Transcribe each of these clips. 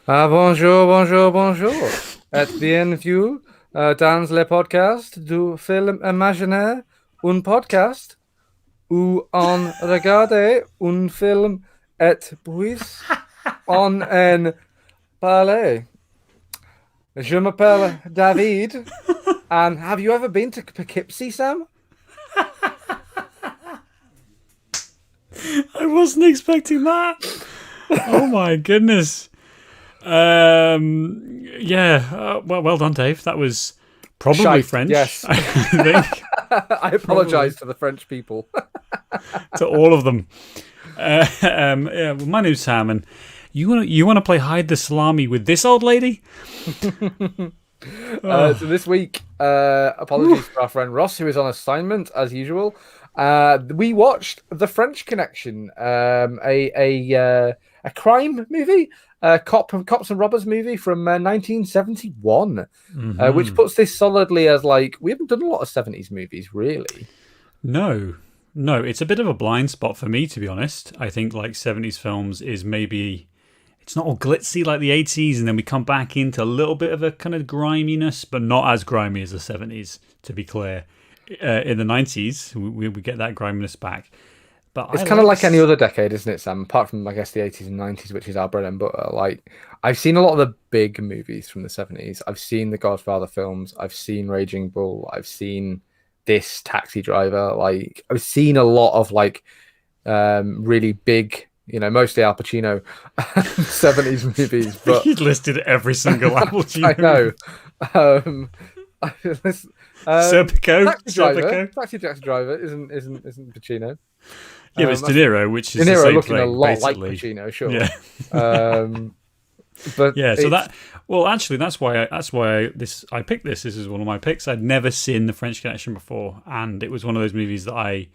Bonjour, bonjour, bonjour. Bienvenue dans le podcast du film imaginaire, un podcast où on regarde un film et puis on en parle. Je m'appelle David, and have you ever been to Poughkeepsie, Sam? I wasn't expecting that. Oh my goodness. Yeah. Well done, Dave. That was probably Shite, French. yes. I think I probably apologize to the French people. to all of them. Yeah. Well, my name's Sam, and you want to play hide the salami with this old lady? So this week, apologies to our friend Ross, who is on assignment as usual. We watched The French Connection, a crime movie, cops and robbers movie from 1971, which puts this solidly as like we haven't done a lot of 70s movies really. No, no. It's a bit of a blind spot for me, to be honest. I think like 70s films is maybe it's not all glitzy like the 80s, and then we come back into a little bit of a kind of griminess, but not as grimy as the 70s, to be clear. In the 90s, we get that griminess back. But It's I kind of like. like any other decade, isn't it, Sam? Apart from, I guess, the 80s and 90s, which is our bread and butter. Like, I've seen a lot of the big movies from the 70s. I've seen the Godfather films. I've seen Raging Bull. I've seen this Taxi Driver. Like, I've seen a lot of, like, really big, mostly Al Pacino 70s movies. But He listed every single Apple I know. Um, Serpico. Taxi Driver isn't Pacino. Yeah, but it's De Niro, which De is the Niro same looking a thing, lot like basically. Pacino, sure. Yeah. Um, but Yeah, so that well, actually, that's why I picked this. This is one of my picks. I'd never seen The French Connection before, and it was one of those movies that I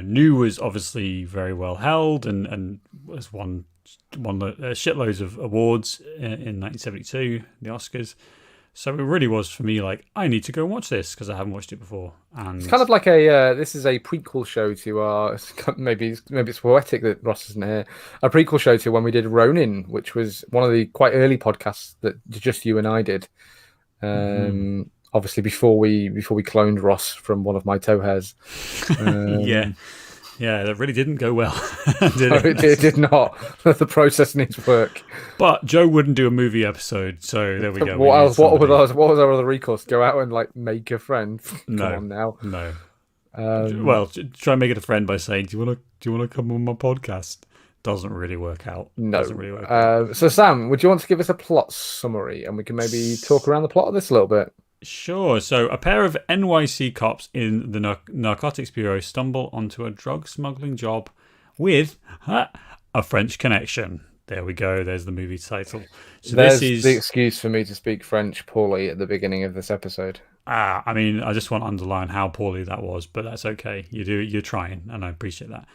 knew was obviously very well held and was won shitloads of awards in 1972, the Oscars. So it really was for me like I need to go watch this because I haven't watched it before. And it's kind of like this is a prequel show to our maybe it's poetic that Ross isn't here. A prequel show to when we did Ronin, which was one of the quite early podcasts that just you and I did. Obviously before we cloned Ross from one of my toe hairs. yeah, yeah, that really didn't go well, did No, it? it did not. The process needs work. But Joe wouldn't do a movie episode, so there we go. What We need else? What somebody. was our other recourse? Go out and like make a friend. Come No, on now. no. Um, Well, try and make it a friend by saying, "Do you want to come on my podcast?" Doesn't really work out. no. Doesn't really work out. So Sam, would you want to give us a plot summary and we can maybe talk around the plot of this a little bit? Sure. So, a pair of NYC cops in the Narcotics Bureau stumble onto a drug smuggling job with a French connection. There we go. There's the movie title. So There's this is. the excuse for me to speak French poorly at the beginning of this episode. I mean, I just want to underline how poorly that was, but that's okay. You're trying, and I appreciate that.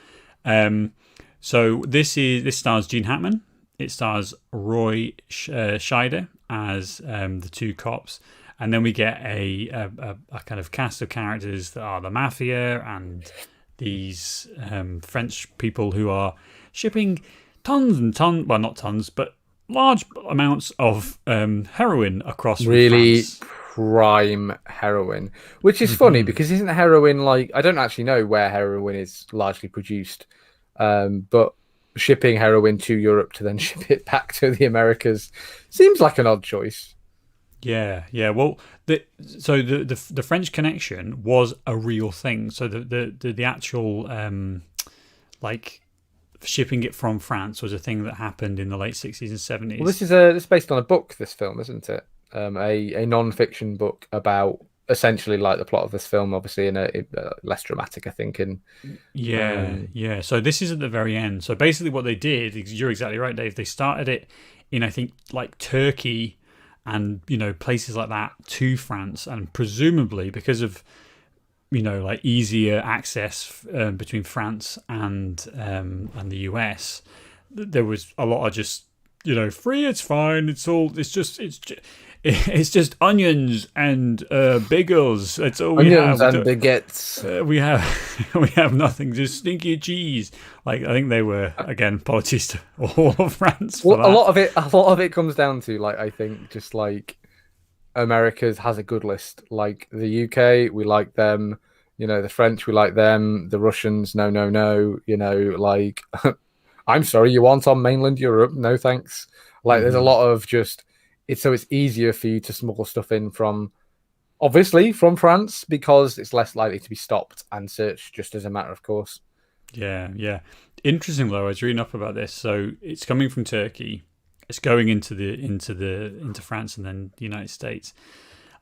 So this stars Gene Hackman. It stars Roy Scheider as the two cops, and then we get a kind of cast of characters that are the mafia and these French people who are shipping tons and tons, well, not tons, but large amounts of heroin across from Really France. prime heroin, which is funny because isn't heroin like I don't actually know where heroin is largely produced, but shipping heroin to Europe to then ship it back to the Americas seems like an odd choice. Yeah, yeah. Well, the French Connection was a real thing. So the actual like shipping it from France was a thing that happened in the late 60s and 70s. Well, this is based on a book. This film, isn't it? A non-fiction book about essentially like the plot of this film, obviously in a less dramatic, I think. And Yeah, yeah. So this is at the very end. So basically, what they did, you're exactly right, Dave. They started it in, I think, like Turkey and places like that to France, and presumably because of like easier access between France and the US, there was a lot of just free. It's fine. It's all. It's just. It's just onions and bagels. That's all we Onions have. and baguettes. We have we have nothing. Just stinky cheese. Like I think they were again. Apologies to all of France. For Well, that. a lot of it comes down to like I think just like America's has a good list. Like the UK, we like them. You know, the French, we like them. The Russians, no, no, no. You know, like I'm sorry, you aren't on mainland Europe. No, thanks. Like there's a lot of just it's easier for you to smuggle stuff in from obviously from France because it's less likely to be stopped and searched just as a matter of course. Yeah, yeah. Interesting though. I was reading up about this. So it's coming from Turkey. It's going into France and then the United States.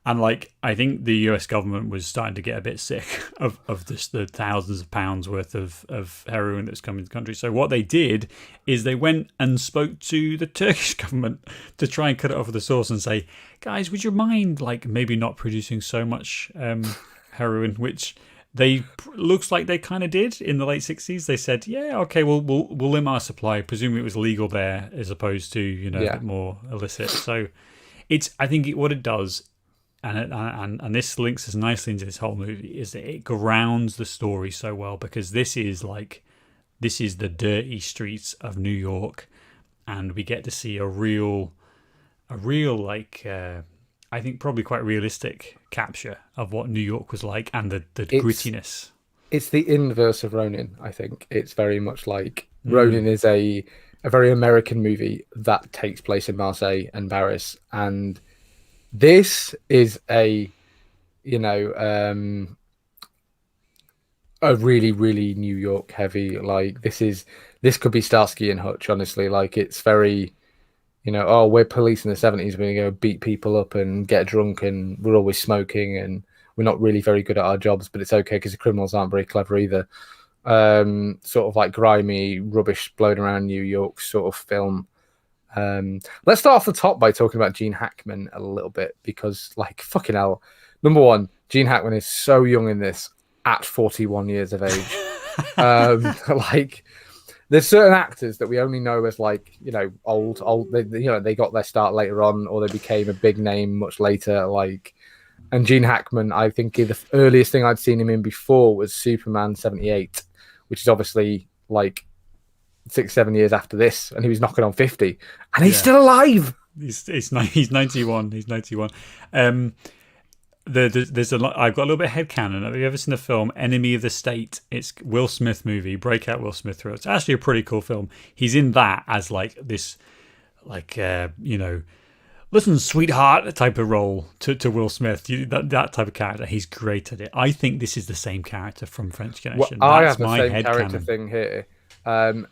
And like I think the US government was starting to get a bit sick of this, the thousands of pounds worth of heroin that's coming to the country. So what they did is they went and spoke to the Turkish government to try and cut it off at the source and say, guys, would you mind like maybe not producing so much heroin, which they looks like they kind of did in the late 60s. They said, yeah, okay, we'll limit our supply. Presumably it was legal there as opposed to, a bit more illicit. So it's, I think what it does, and this links us nicely into this whole movie, is that it grounds the story so well because this is the dirty streets of New York, and we get to see a real like I think probably quite realistic capture of what New York was like and the grittiness. It's the inverse of Ronin. I think it's very much like Ronin is a very American movie that takes place in Marseille and Paris, and this is a really, really New York heavy. Like this could be Starsky and Hutch, honestly. Like it's very, oh, we're police in the 70s. We're gonna go beat people up and get drunk, and we're always smoking, and we're not really very good at our jobs, but it's okay because the criminals aren't very clever either. Sort of like grimy rubbish blowing around New York sort of film. Let's start off the top by talking about Gene Hackman a little bit because, like, fucking hell. Number one, Gene Hackman is so young in this at 41 years of age. Like, there's certain actors that we only know as like, old. They got their start later on, or they became a big name much later. Like, and Gene Hackman, I think the earliest thing I'd seen him in before was Superman 78, which is obviously like 6-7 years after this, and he was knocking on 50, and he's still alive. He's 91. He's 91. There's a lot. I've got a little bit of headcanon. Have you ever seen the film Enemy of the State? It's Will Smith movie, breakout Will Smith through. It's actually a pretty cool film. He's in that as like this, like listen, sweetheart type of role to Will Smith. That type of character. He's great at it. I think this is the same character from French Connection. Well, I have the same character thing here.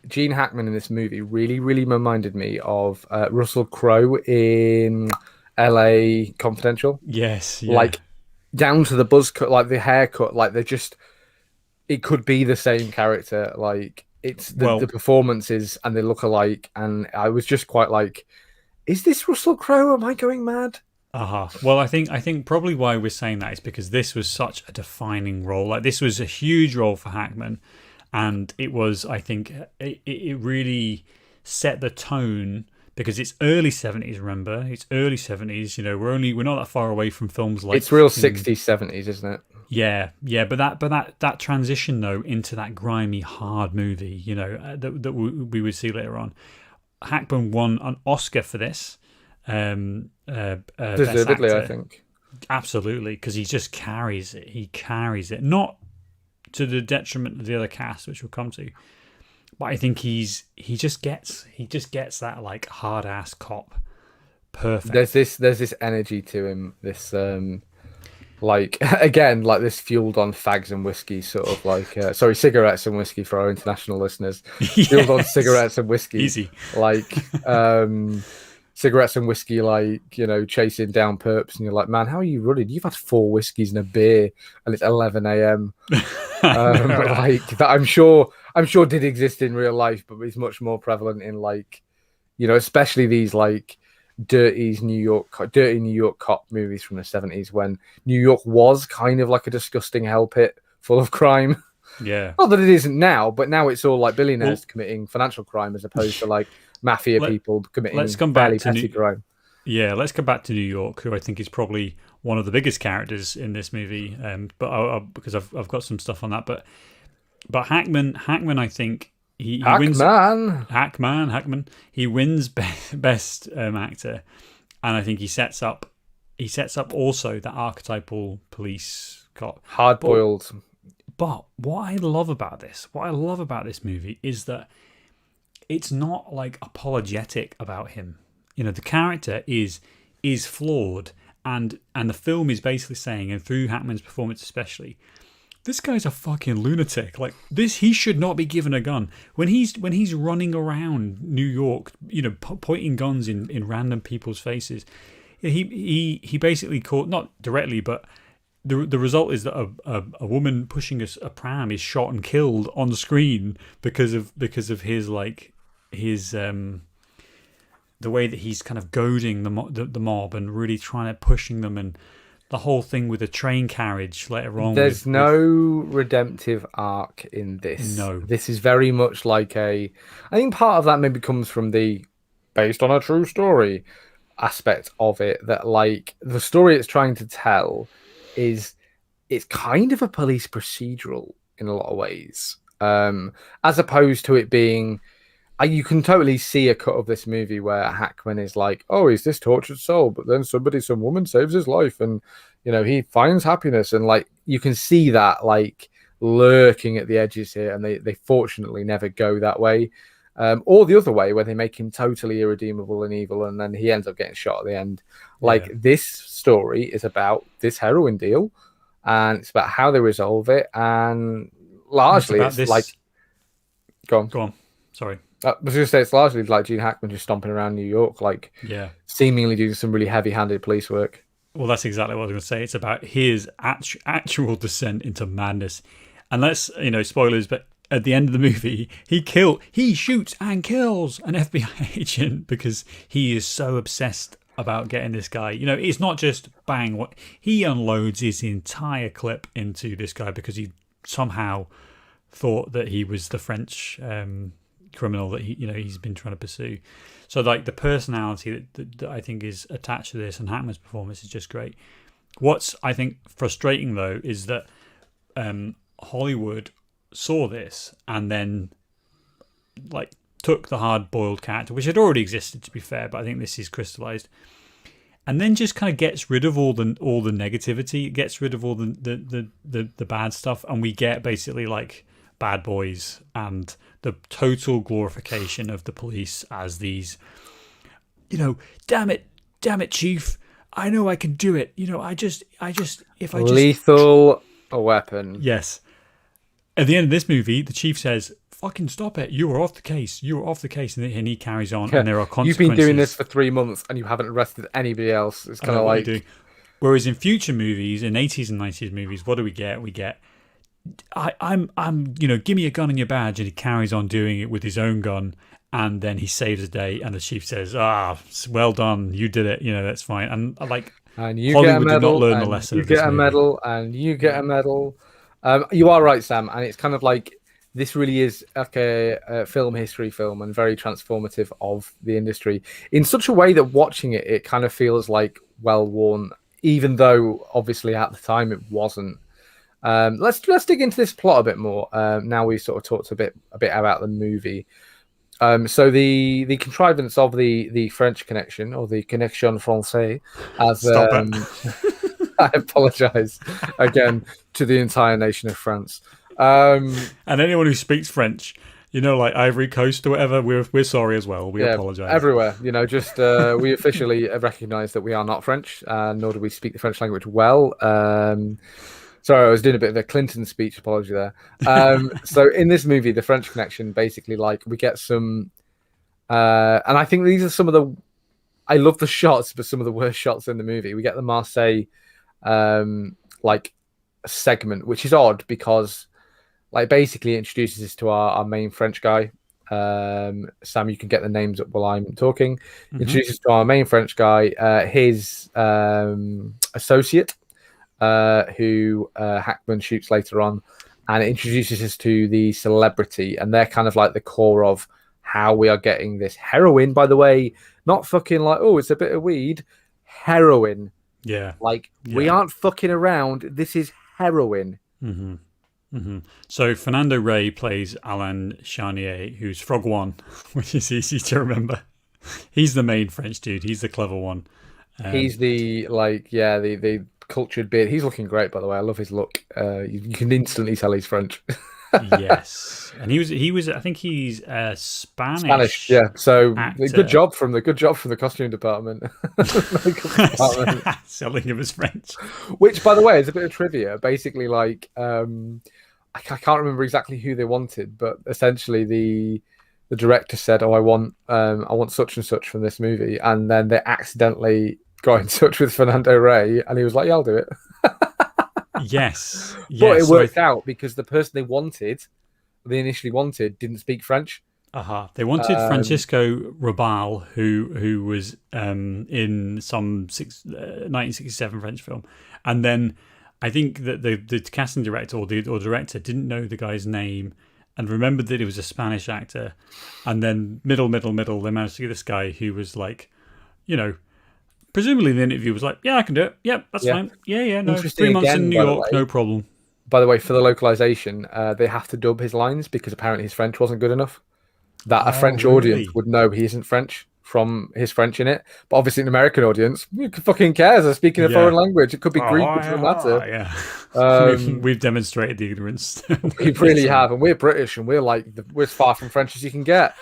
Gene Hackman in this movie really, really reminded me of Russell Crowe in LA Confidential. Yes, yeah. Like down to the buzz cut, like the haircut, like it could be the same character. Like it's the performances and they look alike. And I was just quite like, is this Russell Crowe? Am I going mad? Well, I think probably why we're saying that is because this was such a defining role. Like this was a huge role for Hackman. And it was, I think, it really set the tone because it's early 70s. Remember, it's early 70s. We're not that far away from films like it's real 60s, 70s, isn't it? Yeah. But that transition though into that grimy, hard movie, that we would see later on. Hackman won an Oscar for this. Deservedly, I think. Absolutely, because he just carries it. He carries it. Not to the detriment of the other cast, which we'll come to, but I think he just gets that like hard ass cop perfect. There's this energy to him. This like again like this fueled on fags and whiskey sort of like cigarettes and whiskey for our international listeners. Yes. Fueled on cigarettes and whiskey. Easy. Like cigarettes and whiskey, like chasing down perps, and you're like, man, how are you running? You've had 4 whiskeys and a beer, and it's 11 a.m. Like that, I'm sure did exist in real life, but it's much more prevalent in like, especially these like dirty New York cop movies from the 70s when New York was kind of like a disgusting hell pit full of crime. Yeah. Not that it isn't now, but now it's all like billionaires committing financial crime as opposed to like mafia people committing let's come back to petty crime. Yeah, let's go back to New York, who I think is probably one of the biggest characters in this movie. But because I've got some stuff on that, but Hackman, I think he wins. Hackman, he wins best actor, and I think he sets up also that archetypal police cop, hard boiled. But what I love about this movie is that it's not like apologetic about him. You know, the character is flawed, and the film is basically saying, and through Hackman's performance especially, this guy's a fucking lunatic. Like this, he should not be given a gun when he's running around New York, you know, pointing guns in random people's faces. He basically caught, not directly, but the result is that a woman pushing a pram is shot and killed on the screen because of his the way that he's kind of goading the mob and really trying to pushing them, and the whole thing with the train carriage later on. There's no redemptive arc in this. No. This is very much like I think part of that maybe comes from the based on a true story aspect of it, that like the story it's trying to tell is it's kind of a police procedural in a lot of ways, as opposed to it being you can totally see a cut of this movie where Hackman is like, oh, he's this tortured soul, but then some woman saves his life and, you know, he finds happiness. And like, you can see that like lurking at the edges here. And they fortunately never go that way. Or the other way where they make him totally irredeemable and evil. And then he ends up getting shot at the end. Like this story is about this heroin deal and it's about how they resolve it. And largely it's like, go on. Sorry. I was going to say it's largely like Gene Hackman just stomping around New York, like seemingly doing some really heavy-handed police work. Well, that's exactly what I was going to say. It's about his actual descent into madness. And let's, you know, spoilers, but at the end of the movie, he shoots and kills an FBI agent because he is so obsessed about getting this guy. You know, it's not just bang. What he unloads his entire clip into this guy because he somehow thought that he was the French criminal that he's been trying to pursue. So like the personality that I think is attached to this and Hackman's performance is just great. What's I think frustrating though is that Hollywood saw this and then like took the hard-boiled character, which had already existed to be fair, but I think this is crystallized, and then just kind of gets rid of all the negativity, gets rid of all the bad stuff, and we get basically like Bad Boys and the total glorification of the police as these, you know, damn it, chief, I know I can do it. You know, lethal weapon. Yes. At the end of this movie, the chief says, fucking stop it. You are off the case. And he carries on and there are consequences. You've been doing this for 3 months and you haven't arrested anybody else. It's kind of like... Whereas in future movies, in 80s and 90s movies, what do we get? We get, I'm, you know, give me a gun and your badge, and he carries on doing it with his own gun, and then he saves the day, and the chief says, well done, you did it, you know, that's fine. And like, and you Hollywood get a medal, did not learn the lesson. You get a medal, and you get a medal. You are right, Sam, and it's kind of like this really is like a film history film and very transformative of the industry in such a way that watching it, it kind of feels like well worn, even though obviously at the time it wasn't. Let's dig into this plot a bit more. Now we've sort of talked a bit about the movie. So the contrivance of the French connection, or the connection français, as I apologise again to the entire nation of France. And anyone who speaks French, you know, like Ivory Coast or whatever, we're sorry as well. We apologise. Everywhere, you know, just we officially recognise that we are not French, nor do we speak the French language well. Sorry, I was doing a bit of a Clinton speech apology there. So in this movie, The French Connection, basically, like, we get some... and I think these are some of the... I love the shots, but some of the worst shots in the movie. We get the Marseille, like, segment, which is odd because, like, basically introduces us to our main French guy. Sam, you can get the names up while I'm talking. Mm-hmm. Introduces to our main French guy, his associate, who Hackman shoots later on, and it introduces us to the celebrity, and they're kind of like the core of how we are getting this heroin, by the way, Not fucking like, oh, it's a bit of weed. Heroin. Yeah. Like, we Yeah. aren't fucking around. This is heroin. So Fernando Rey plays Alain Charnier, who's Frog One, which is easy to remember. He's the main French dude. He's the clever one. He's the, like, yeah, the cultured beard. He's looking great, by the way. I love his look. You can instantly tell he's French. Yes, and he was. I think he's Spanish. Spanish, yeah. So actor. good job from the costume department. Makeup department. Selling him as French. Which, by the way, is a bit of trivia. Basically, like, I can't remember exactly who they wanted, but essentially the director said, "Oh, I want such and such from this movie," and then they accidentally got in touch with Fernando Rey, and he was like, "Yeah, I'll do it." Yes, But it worked out because the person they initially wanted, didn't speak French. They wanted Francisco Rabal, who was in some 1967 French film, and then I think that the casting director or director didn't know the guy's name and remembered that he was a Spanish actor, and then middle they managed to get this guy who was like, presumably the interview was like, yeah, I can do it. Yep, that's fine. Yeah, no, 3 months in New York, no problem. By the way, for the localization, they have to dub his lines because apparently his French wasn't good enough. That a French audience would know he isn't French from his French in it. But obviously an American audience, who fucking cares? They're speaking a foreign language. It could be Greek, it doesn't matter. Yeah. We've demonstrated the ignorance. We really have. And we're British and we're as far from French as you can get.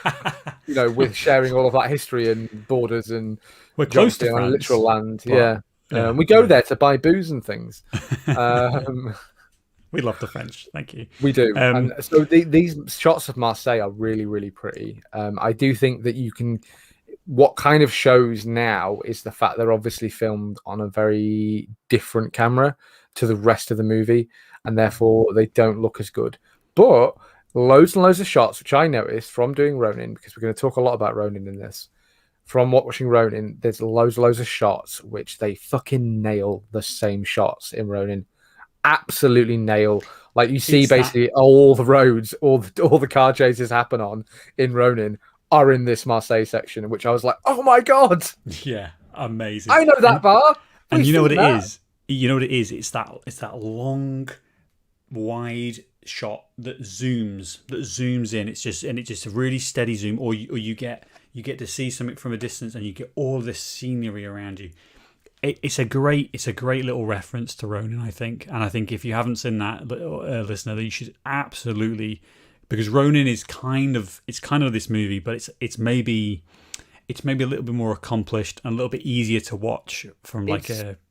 With sharing all of that history and borders and we're close to on literal land. But, we go there to buy booze and things. We love the French. Thank you. We do. And so these shots of Marseille are really, really pretty. I do think that what kind of shows now is the fact they're obviously filmed on a very different camera to the rest of the movie, and therefore they don't look as good. But loads and loads of shots, which I noticed from doing Ronin, because we're going to talk a lot about Ronin in this. From watching Ronin, there's loads of shots which they fucking nail the same shots in Ronin. Absolutely nail. Like you see basically all the roads, all the car chases happen on in Ronin are in this Marseille section, which I was like, oh my God. Yeah, amazing. I know that bar. And you know what it is? You know what it is? It's that long, wide shot that zooms in. It's just a really steady zoom, or you get to see something from a distance, and you get all this scenery around you. It's a great little reference to Ronin, I think, and I think if you haven't seen that, listener, then you should absolutely, because Ronin is kind of this movie, but it's maybe a little bit more accomplished and a little bit easier to watch from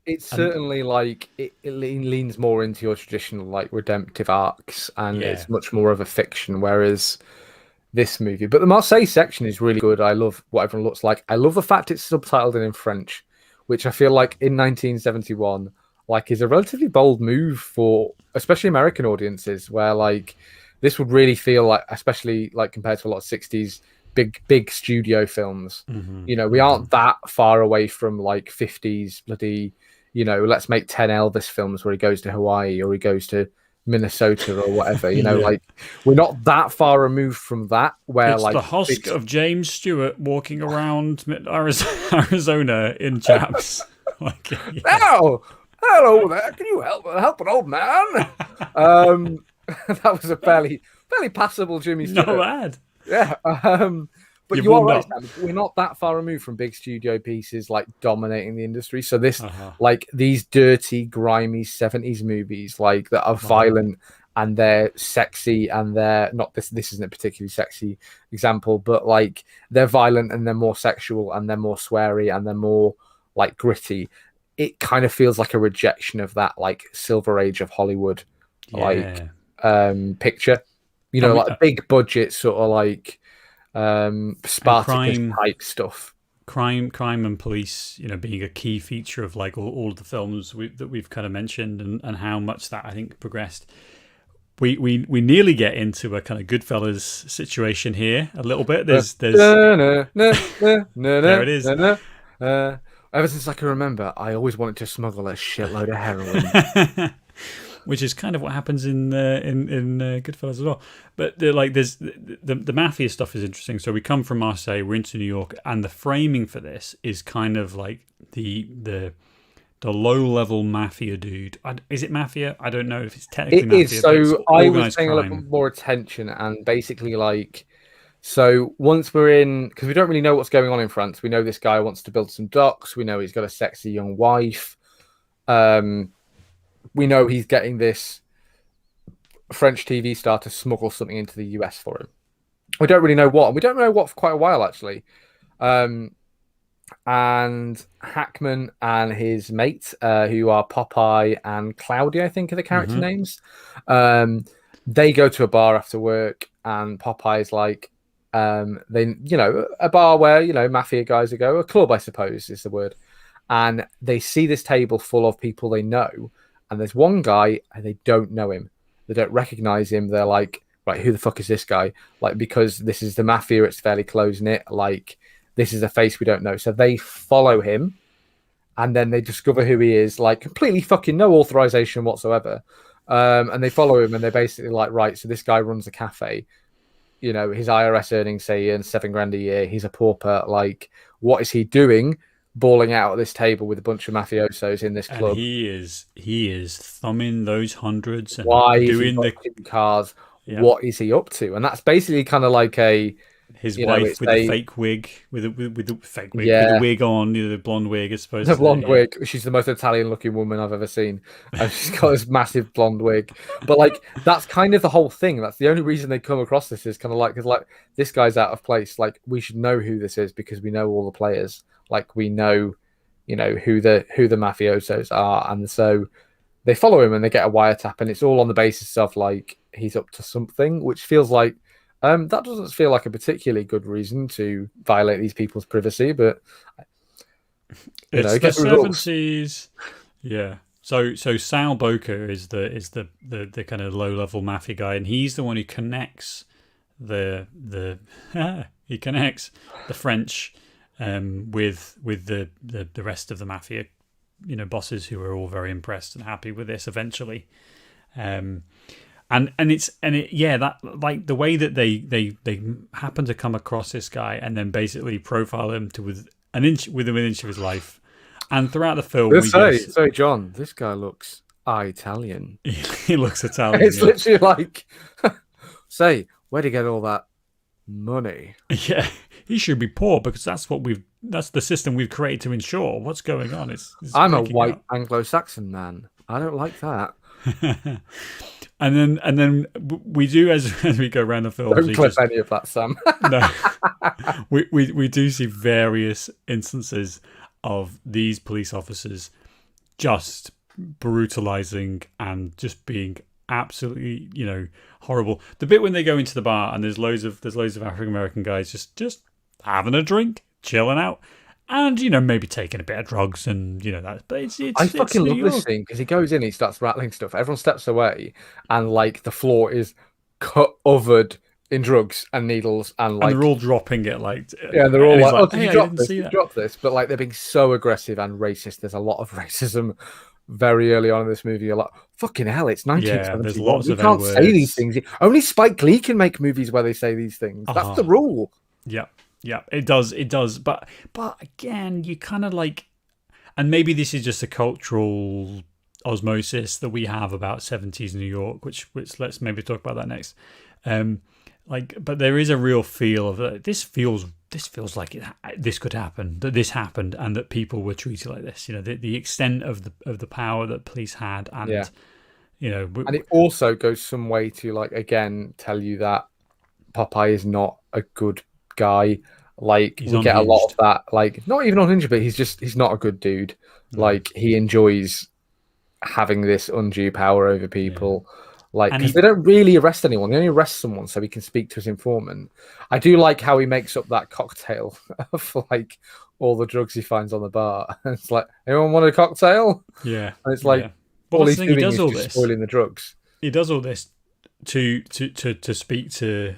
It's certainly like it leans more into your traditional like redemptive arcs, and it's much more of a fiction, whereas this movie. But the Marseille section is really good. I love what everyone looks like. I love the fact it's subtitled in French, which I feel like in 1971 is a relatively bold move for especially American audiences, where like this would really feel like, especially like compared to a lot of 60s big studio films. Mm-hmm. We aren't that far away from like 50s bloody, let's make 10 Elvis films where he goes to Hawaii or he goes to Minnesota or whatever, like we're not that far removed from that, where it's the husk of James Stewart walking around Arizona in chaps. Oh, hello there, can you help an old man? That was a fairly passable Jimmy Stewart. Not bad. Yeah. But you are right, Sam. We're not that far removed from big studio pieces like dominating the industry. So this, like these dirty, grimy 70s movies, like that are violent and they're sexy, and they're not this isn't a particularly sexy example, but like they're violent and they're more sexual and they're more sweary and they're more like gritty. It kind of feels like a rejection of that like Silver Age of Hollywood picture. Like a big budget sort of like Spartacus type stuff. Crime and police, being a key feature of like all of the films that we've kind of mentioned, and how much that I think progressed. We nearly get into a kind of Goodfellas situation here a little bit. There's there it is. Ever since I can remember, I always wanted to smuggle a shitload of heroin. which is kind of what happens in Goodfellas as well. But there's the mafia stuff is interesting. So we come from Marseille, we're into New York, and the framing for this is kind of like the low level mafia dude. Is it mafia? I don't know if it's technically mafia. It is. So I was paying a crime. little more attention, and basically like. So once we're in, because we don't really know what's going on in France, we know this guy wants to build some docks. We know he's got a sexy young wife. We know he's getting this French TV star to smuggle something into the US for him. We don't really know what. And we don't know what for quite a while, actually. And Hackman and his mate, who are Popeye and Claudia, I think are the character names. They go to a bar after work, and Popeye's like, they, a bar where, mafia guys would go, a club, I suppose is the word. And they see this table full of people they know. And there's one guy and they don't know him. They don't recognize him. They're like, right, who the fuck is this guy? Like, because this is the mafia, it's fairly close-knit. Like, this is a face we don't know. So they follow him and then they discover who he is, like completely fucking no authorization whatsoever. And they follow him and they're basically like, right, so this guy runs a cafe. His IRS earnings say he earns $7,000 a year. He's a pauper. Like, what is he doing? Balling out at this table with a bunch of mafiosos in this club. And he is thumbing those hundreds and why doing is he the cars. Yeah. What is he up to? And that's basically kind of like his wife with the fake wig, with the fake wig, with the wig on, the blonde wig, I suppose. The blonde wig. She's the most Italian-looking woman I've ever seen, and she's got this massive blonde wig. But like, that's kind of the whole thing. That's the only reason they come across this is kind of like, because like this guy's out of place. Like, we should know who this is because we know all the players. Like, we know, who the mafiosos are, and so they follow him and they get a wiretap, and it's all on the basis of like he's up to something, which feels like. That doesn't feel like a particularly good reason to violate these people's privacy, but it's the 70s. Yeah. So Sal Boca is the kind of low level mafia guy, and he's the one who connects the French with the rest of the mafia, bosses who are all very impressed and happy with this eventually. That like the way that they happen to come across this guy and then basically profile him to within an inch of his life, and throughout the film, sorry, John, this guy looks Italian. He looks Italian. It's literally like, say, where'd he get all that money? Yeah, he should be poor because that's the system we've created to ensure what's going on. It's I'm a white Anglo-Saxon man. I don't like that. And then we do as we go around the film. Don't clip any of that, Sam. No, we do see various instances of these police officers just brutalizing and just being absolutely horrible. The bit when they go into the bar and there's loads of African American guys just having a drink, chilling out. And maybe taking a bit of drugs, and that. But I fucking love this scene because he goes in, he starts rattling stuff. Everyone steps away, and like the floor is covered in drugs and needles, and like and they're all dropping it. Like they're all like, "Oh, did you drop this?" But like they're being so aggressive and racist. There's a lot of racism very early on in this movie. You're like, fucking hell, it's 1971. Yeah, there's lots you of can't N-words. say these things. Only Spike Lee can make movies where they say these things. That's the rule. Yeah. Yeah, it does. But again, you kind of like, and maybe this is just a cultural osmosis that we have about 70s New York, which let's maybe talk about that next. But there is a real feel of this feels like this could happen, that this happened, and that people were treated like this. The extent of the power that police had, and and it also goes some way to like again tell you that Popeye is not a good guy. Like, we get a lot of that, like not even unhinged, but he's not a good dude. Like, he enjoys having this undue power over people. Like, because they don't really arrest anyone, they only arrest someone so he can speak to his informant. I do like how he makes up that cocktail of like all the drugs he finds on the bar. It's like, anyone want a cocktail? Yeah. And it's like, but all he's doing is just spoiling the drugs. He does all this to speak to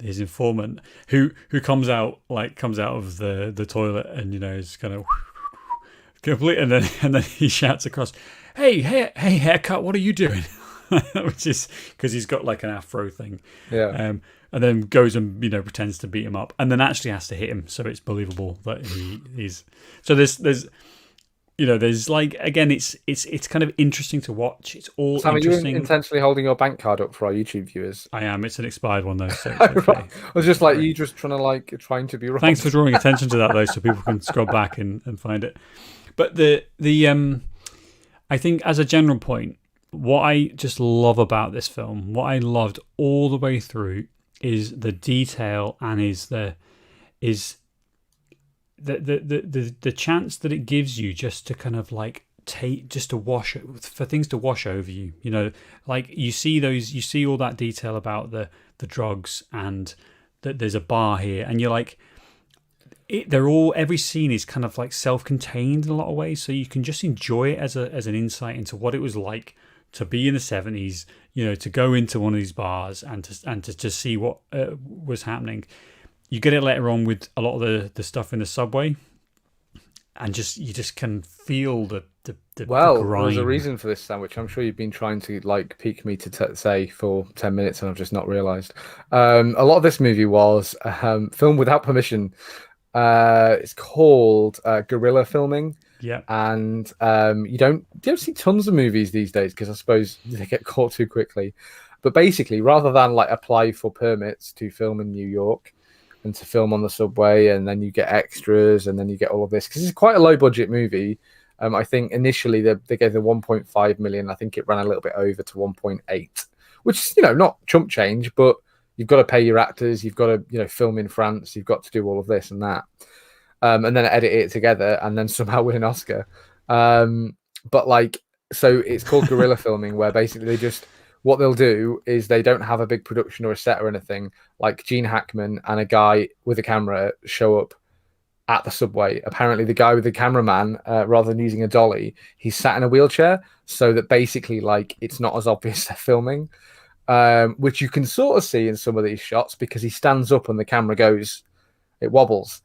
his informant, who comes out of the toilet and is kind of complete, and then he shouts across, "Hey, haircut! What are you doing?" Which is because he's got like an afro thing. Yeah. And then goes and pretends to beat him up, and then actually has to hit him, so it's believable that he's. So there's like, again, it's kind of interesting to watch. It's all Sam, interesting. are you intentionally holding your bank card up for our YouTube viewers? I am. It's an expired one though. So Right. I was just like, you just trying to be wrong. Thanks for drawing attention to that though, so people can scroll back and find it. But the I think as a general point, what I just love about this film, what I loved all the way through, is the detail and is the chance that it gives you just to kind of like for things to wash over you. Like you see all that detail about the drugs, and that there's a bar here, and you're like, every scene is kind of like self-contained in a lot of ways, so you can just enjoy it as an insight into what it was like to be in the 70s, to go into one of these bars and to just see what was happening. You get it later on with a lot of the stuff in the subway, and you just can feel the grime. There's a reason for this, Sam, which I'm sure you've been trying to like pique me to say for 10 minutes, and I've just not realised. A lot of this movie was filmed without permission. It's called guerrilla filming. Yeah, and you don't see tons of movies these days because I suppose they get caught too quickly. But basically, rather than like apply for permits to film in New York and to film on the subway, and then you get extras, and then you get all of this, because it's quite a low budget movie. I think initially they gave the 1.5 million. I think it ran a little bit over to 1.8, which is not chump change, but you've got to pay your actors, you've got to film in France, you've got to do all of this and that. And then edit it together, and then somehow win an Oscar. But like, so it's called guerrilla filming, where basically what they'll do is they don't have a big production or a set or anything. Like Gene Hackman and a guy with a camera show up at the subway. Apparently, the guy with the cameraman, rather than using a dolly, he's sat in a wheelchair, so that basically, like, it's not as obvious they're filming. Which you can sort of see in some of these shots because he stands up and the camera goes, it wobbles.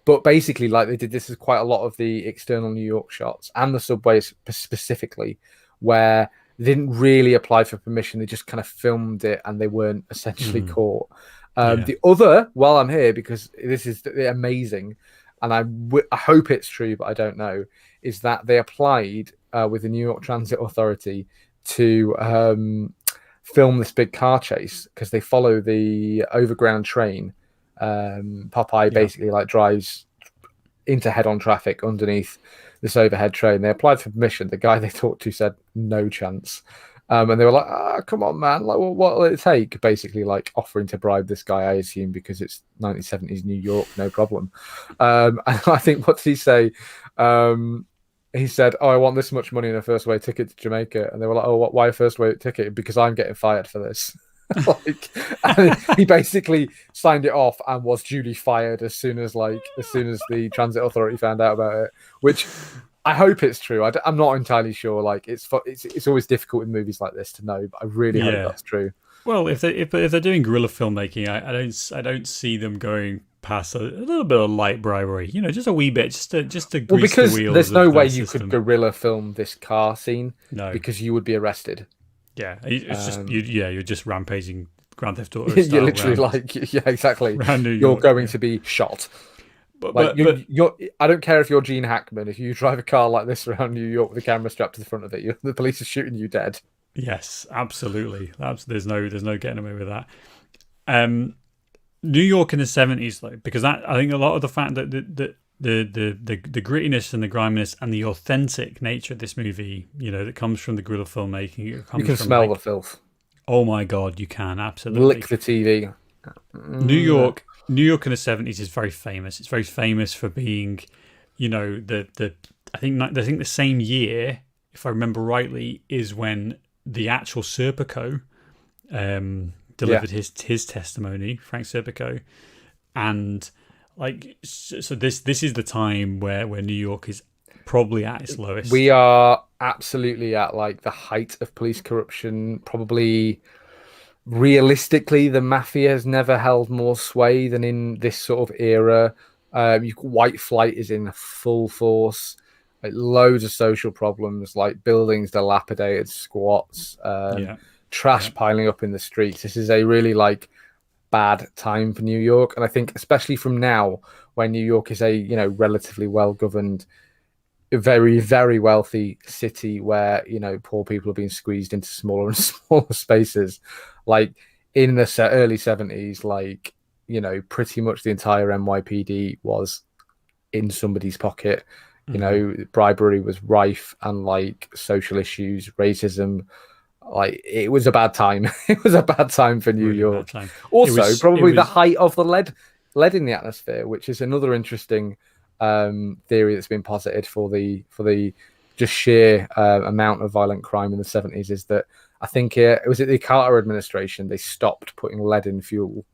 But basically, like, they did this is quite a lot of the external New York shots and the subways specifically, where they didn't really apply for permission. They just kind of filmed it, and they weren't essentially caught. The other, while I'm here, because this is amazing, and I hope it's true, but I don't know, is that they applied with the New York Transit Authority to film this big car chase, because they follow the overground train. Popeye basically like drives into head-on traffic underneath this overhead train. They applied for permission. The guy they talked to said no chance, and they were like, come on, man, like, what will it take? Basically, like, offering to bribe this guy, I assume, because it's 1970s New York, no problem. And I think, what did he say? He said, I want this much money in a first way ticket to Jamaica. And they were like, why a first way ticket? Because I'm getting fired for this. And he basically signed it off and was duly fired as soon as the transit authority found out about it, which I hope it's true. I'm not entirely sure. Like, it's always difficult in movies like this to know, but I really hope that's true. Well, if they're doing guerrilla filmmaking, I don't see them going past a little bit of light bribery. Just a wee bit, just to grease the wheels. There's no way you could guerrilla film this car scene. No, because you would be arrested. Yeah, it's you're just rampaging Grand Theft Auto. You're literally exactly. You're going to be shot. But I don't care if you're Gene Hackman. If you drive a car like this around New York with a camera strapped to the front of it, the police are shooting you dead. Yes, absolutely. There's no getting away with that. New York in the 70s, like, because I think a lot of the fact that the grittiness and the griminess and the authentic nature of this movie, that comes from the guerrilla filmmaking. You can smell the filth. Oh my God, you can, absolutely. Lick the TV. New York in the 70s is very famous. It's very famous for being, I think the same year, if I remember rightly, is when the actual Serpico delivered his testimony, Frank Serpico, and like, so this is the time where New York is probably at its lowest. We are absolutely at like the height of police corruption. Probably realistically, the mafia has never held more sway than in this sort of era. White flight is in full force. Like loads of social problems, like buildings dilapidated, squats, Yeah. trash piling up in the streets. This is a really like bad time for New York, and I think especially from now, when New York is a relatively well governed, very very wealthy city where poor people are being squeezed into smaller and smaller spaces, like in the early 70s, like pretty much the entire NYPD was in somebody's pocket. Bribery was rife, and like social issues, racism, like it was a bad time. It was a bad time for New Really bad York. time. Also, probably the was height of the lead in the atmosphere, which is another interesting theory that's been posited for the just sheer amount of violent crime in the 70s. Is that I think it was the Carter administration, they stopped putting lead in fuel,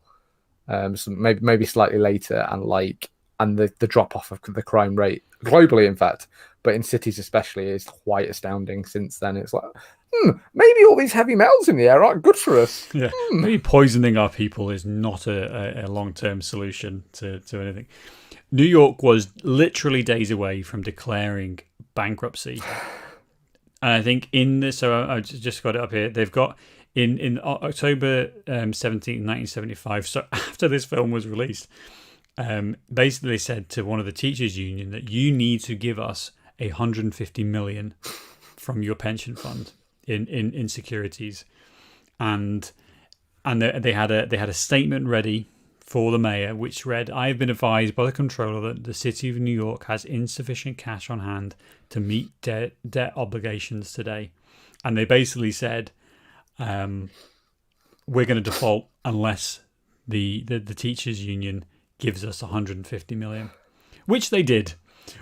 so maybe slightly later, and the drop off of the crime rate globally, in fact, but in cities especially, is quite astounding. Since then, it's like, maybe all these heavy metals in the air aren't good for us. Yeah, maybe poisoning our people is not a long-term solution to anything. New York was literally days away from declaring bankruptcy. And I think so I just got it up here. They've got in October 17th, 1975, so after this film was released, basically they said to one of the teachers union that you need to give us $150 million from your pension fund in securities, and they had a statement ready for the mayor, which read, "I have been advised by the comptroller that the city of New York has insufficient cash on hand to meet debt obligations today." And they basically said, we're going to default unless the teachers union gives us 150 million, which they did,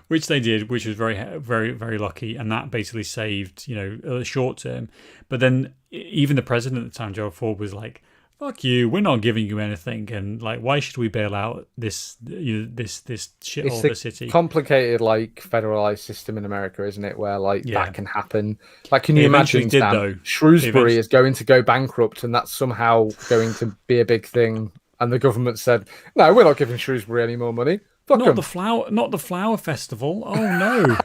which was very, very, very lucky. And that basically saved, short term. But then even the president at the time, Gerald Ford, was like, fuck you, we're not giving you anything, and like, why should we bail out this shithole of a city? Complicated, like, federalized system in America, isn't it? Where that can happen. Like, can you imagine? Shrewsbury is going to go bankrupt, and that's somehow going to be a big thing. And the government said, "No, we're not giving Shrewsbury any more money. Fuck not them." not the flower festival. Oh no,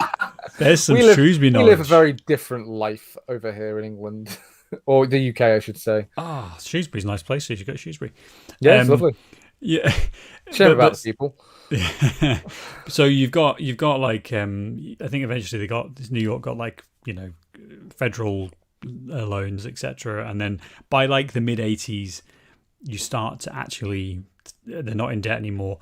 there's some Shrewsbury knowledge. We live a very different life over here in England. Or the UK, I should say. Shrewsbury's a nice place. So you should go to Shrewsbury. Yeah, it's lovely. Yeah, share about the people. Yeah. So you've got like I think eventually New York got like federal loans, etc. And then by like the mid 80s, you start to actually, they're not in debt anymore.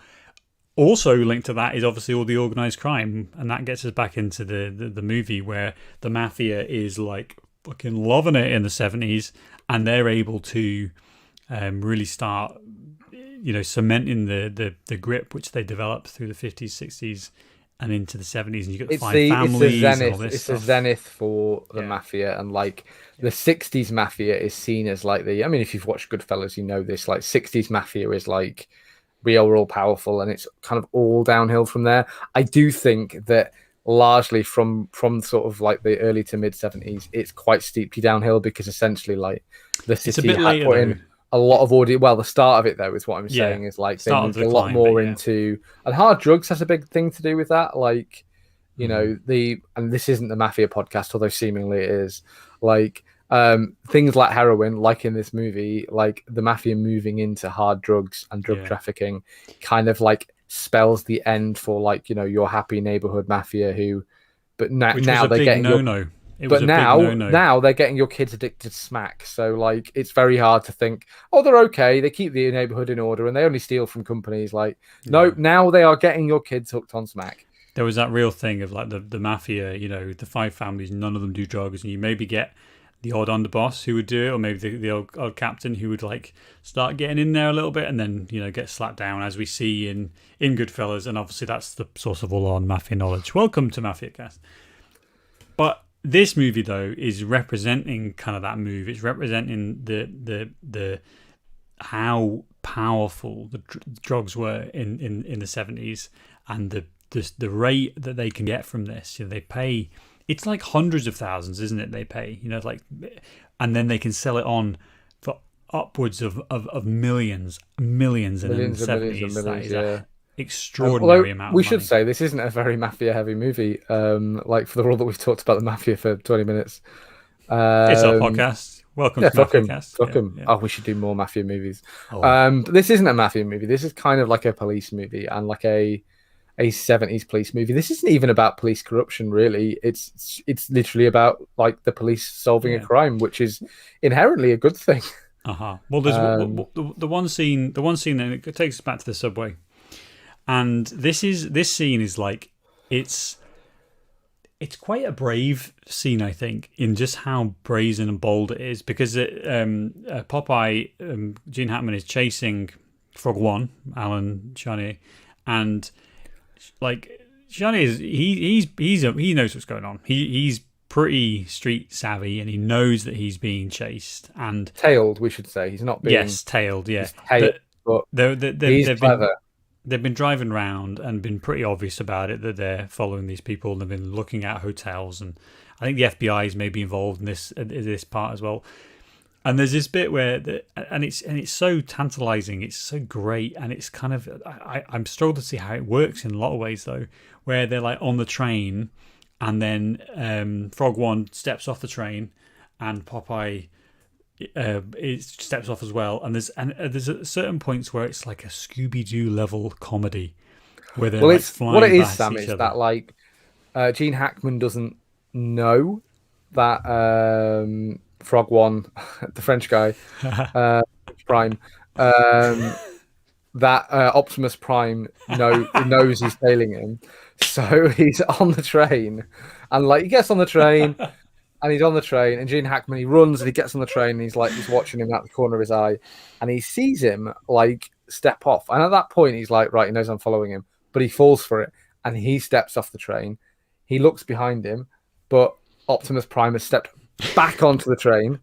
Also linked to that is obviously all the organized crime, and that gets us back into the movie where the mafia is like fucking loving it in the 70s, and they're able to really start cementing the grip which they developed through the 50s, 60s and into the 70s, and you get the five families and all this stuff. It's a zenith for the mafia, and like the 60s mafia is seen as like if you've watched Goodfellas, you know this, like 60s mafia is like we are all powerful, and it's kind of all downhill from there. I do think that largely from sort of like the early to mid 70s, it's quite steeply downhill, because essentially like the city had put in a lot of audio. Well, the start of it though is what I'm saying, is like they moved a lot more into, and hard drugs has a big thing to do with that. Like, and this isn't the mafia podcast, although seemingly it is, like things like heroin, like in this movie, like the mafia moving into hard drugs and drug trafficking kind of like spells the end for like your happy neighborhood mafia now they're getting now they're getting your kids addicted to smack. So like it's very hard to think, oh, they're okay, they keep the neighborhood in order and they only steal from companies. Like no, now they are getting your kids hooked on smack. There was that real thing of like the mafia, the five families, none of them do drugs, and you maybe get the odd underboss who would do it, or maybe the odd captain who would like start getting in there a little bit, and then get slapped down, as we see in Goodfellas. And obviously that's the source of all our mafia knowledge. Welcome to Mafia Cast. But this movie though is representing kind of that move. It's representing the how powerful the drugs were in the 70s, and the rate that they can get from this. They pay. It's like hundreds of thousands, isn't it? They pay, and then they can sell it on for upwards of millions in the 70s. extraordinary amount of we money. should say this isn't a very mafia-heavy movie. Like for the all that we've talked about the mafia for 20 minutes. It's our podcast. Welcome to fuck Mafia him. Cast. Fuck him. Yeah. Oh, we should do more mafia movies. Oh. But this isn't a mafia movie. This is kind of like a police movie and like a 70s police movie. This isn't even about police corruption, really. It's literally about like the police solving a crime, which is inherently a good thing. Well, there's the one scene. The one scene that it takes us back to the subway, and this scene is like it's quite a brave scene, I think, in just how brazen and bold it is, because Popeye, Gene Hackman is chasing Frog One, Alan Charnier, and like Charnier is he knows what's going on. He's pretty street savvy, and he knows that he's being chased and tailed. We should say he's not being tailed. Yeah, tailed, but he's clever. They've been driving around and been pretty obvious about it that they're following these people, and they've been looking at hotels, and I think the FBI is maybe involved in this part as well. And there's this bit where it's so tantalizing, it's so great, and it's kind of I'm struggling to see how it works in a lot of ways though, where they're like on the train, and then Frog One steps off the train, and Popeye it steps off as well, and there's at certain points where it's like a Scooby-Doo level comedy where they're like flying what it is, past Sam, each is other. that like Gene Hackman doesn't know that Frog One, the French guy, Prime, that Optimus Prime knows he's tailing him, so he's on the train, and like he gets on the train. And he's on the train, and Gene Hackman, he runs and he gets on the train, and he's watching him out the corner of his eye, and he sees him like step off. And at that point, he's like, right, he knows I'm following him, but he falls for it, and he steps off the train. He looks behind him, but Optimus Prime has stepped back onto the train.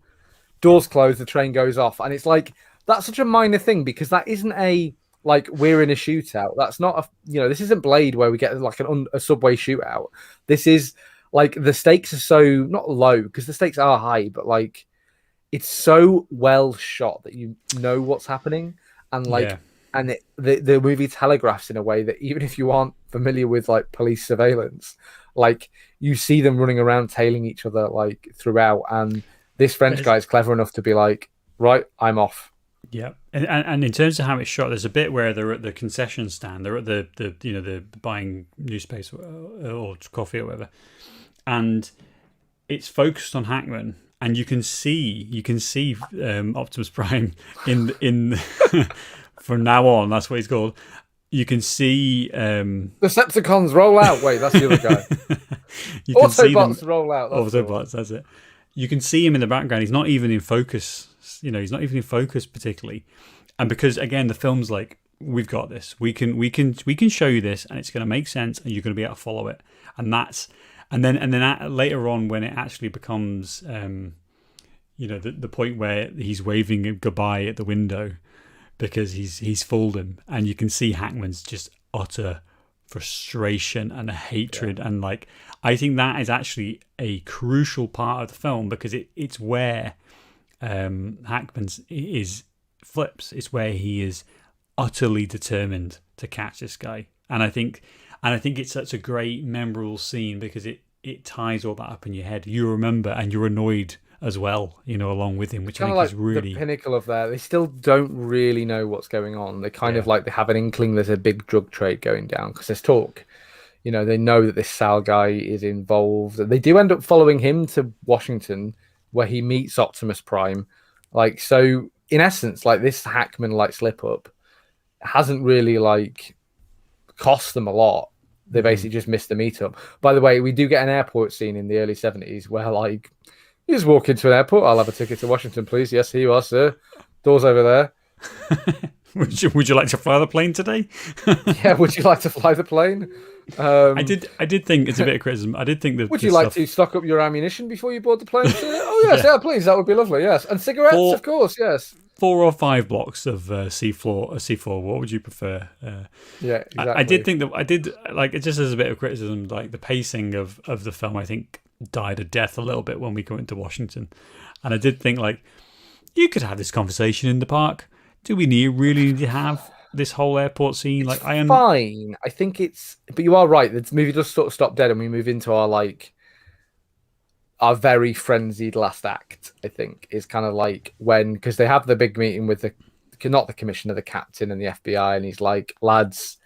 Doors close, the train goes off, and it's like that's such a minor thing because that isn't a like we're in a shootout. That's not a this isn't Blade where we get like a subway shootout. This is. Like the stakes are so not low because the stakes are high, but like it's so well shot that you know what's happening, and like the movie telegraphs in a way that even if you aren't familiar with like police surveillance, like you see them running around tailing each other like throughout, and this French guy is clever enough to be like, right, I'm off. Yeah, and in terms of how it's shot, there's a bit where they're at the concession stand, they're at the buying newspaper or coffee or whatever, and it's focused on Hackman, and you can see Optimus Prime in from now on. That's what he's called. You can see the Decepticons roll out. Wait, that's the other guy. You can Autobots roll out. Autobots. That's it. You can see him in the background. He's not even in focus. He's not even in focus particularly. And because again, the film's like, we've got this. We can show you this, and it's going to make sense, and you're going to be able to follow it. And then later on, when it actually becomes, the point where he's waving goodbye at the window because he's fooled him, and you can see Hackman's just utter frustration and hatred, and like I think that is actually a crucial part of the film because it's where Hackman's flips. It's where he is utterly determined to catch this guy, and I think it's such a great memorable scene because it ties all that up in your head. You remember, and you're annoyed as well, along with him, which I think is really the pinnacle of that. They still don't really know what's going on. They kind of like they have an inkling there's a big drug trade going down because there's talk. They know that this Sal guy is involved. They do end up following him to Washington, where he meets Optimus Prime. Like, so in essence, like this Hackman like slip up hasn't really like cost them a lot. They basically just missed the meetup. By the way, we do get an airport scene in the early 70s where like you just walk into an airport. I'll have a ticket to Washington, please. Yes, here you are, sir. Doors over there. Would you like to fly the plane today? Yeah, would you like to fly the plane? I did think it's a bit of criticism. I did think that. Would you like to stock up your ammunition before you board the plane, sir? Oh yes, yeah, please. That would be lovely. Yes, and cigarettes, of course. Yes. 4 or 5 blocks of C4. What would you prefer? Yeah, exactly. I did think that I did like it. Just as a bit of criticism, like the pacing of the film, I think died a death a little bit when we go into Washington, and I did think like you could have this conversation in the park. Do we really need to have this whole airport scene? Like, fine. I think it's, but you are right. The movie does sort of stop dead, and we move into our very frenzied last act. I think is kind of like when, because they have the big meeting with not the commissioner, the captain, and the FBI, and he's like, lads,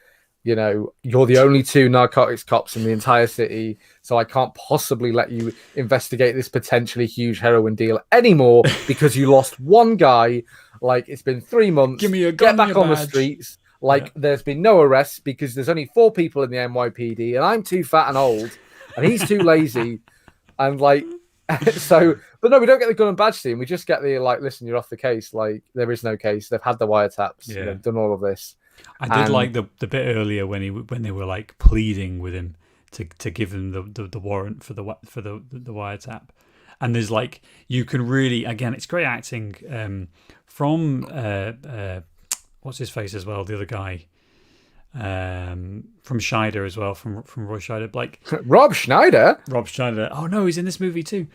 you know, you're the only two narcotics cops in the entire city, so I can't possibly let you investigate this potentially huge heroin deal anymore because you lost one guy. Like, it's been 3 months. Give me a gun, get back on the streets. Like, there's been no arrests because there's only 4 people in the NYPD, and I'm too fat and old, and he's too lazy. And like, so, but no, we don't get the gun and badge scene. We just get the like, listen, you're off the case. Like, there is no case. They've had the wiretaps. Yeah. They've done all of this. I did like the bit earlier when they were like pleading with him to give him the warrant for the wiretap. And there's like, you can really, again, it's great acting from what's his face as well, the other guy. From Scheider as well, from Roy Scheider, like Rob Schneider. Oh no, he's in this movie too.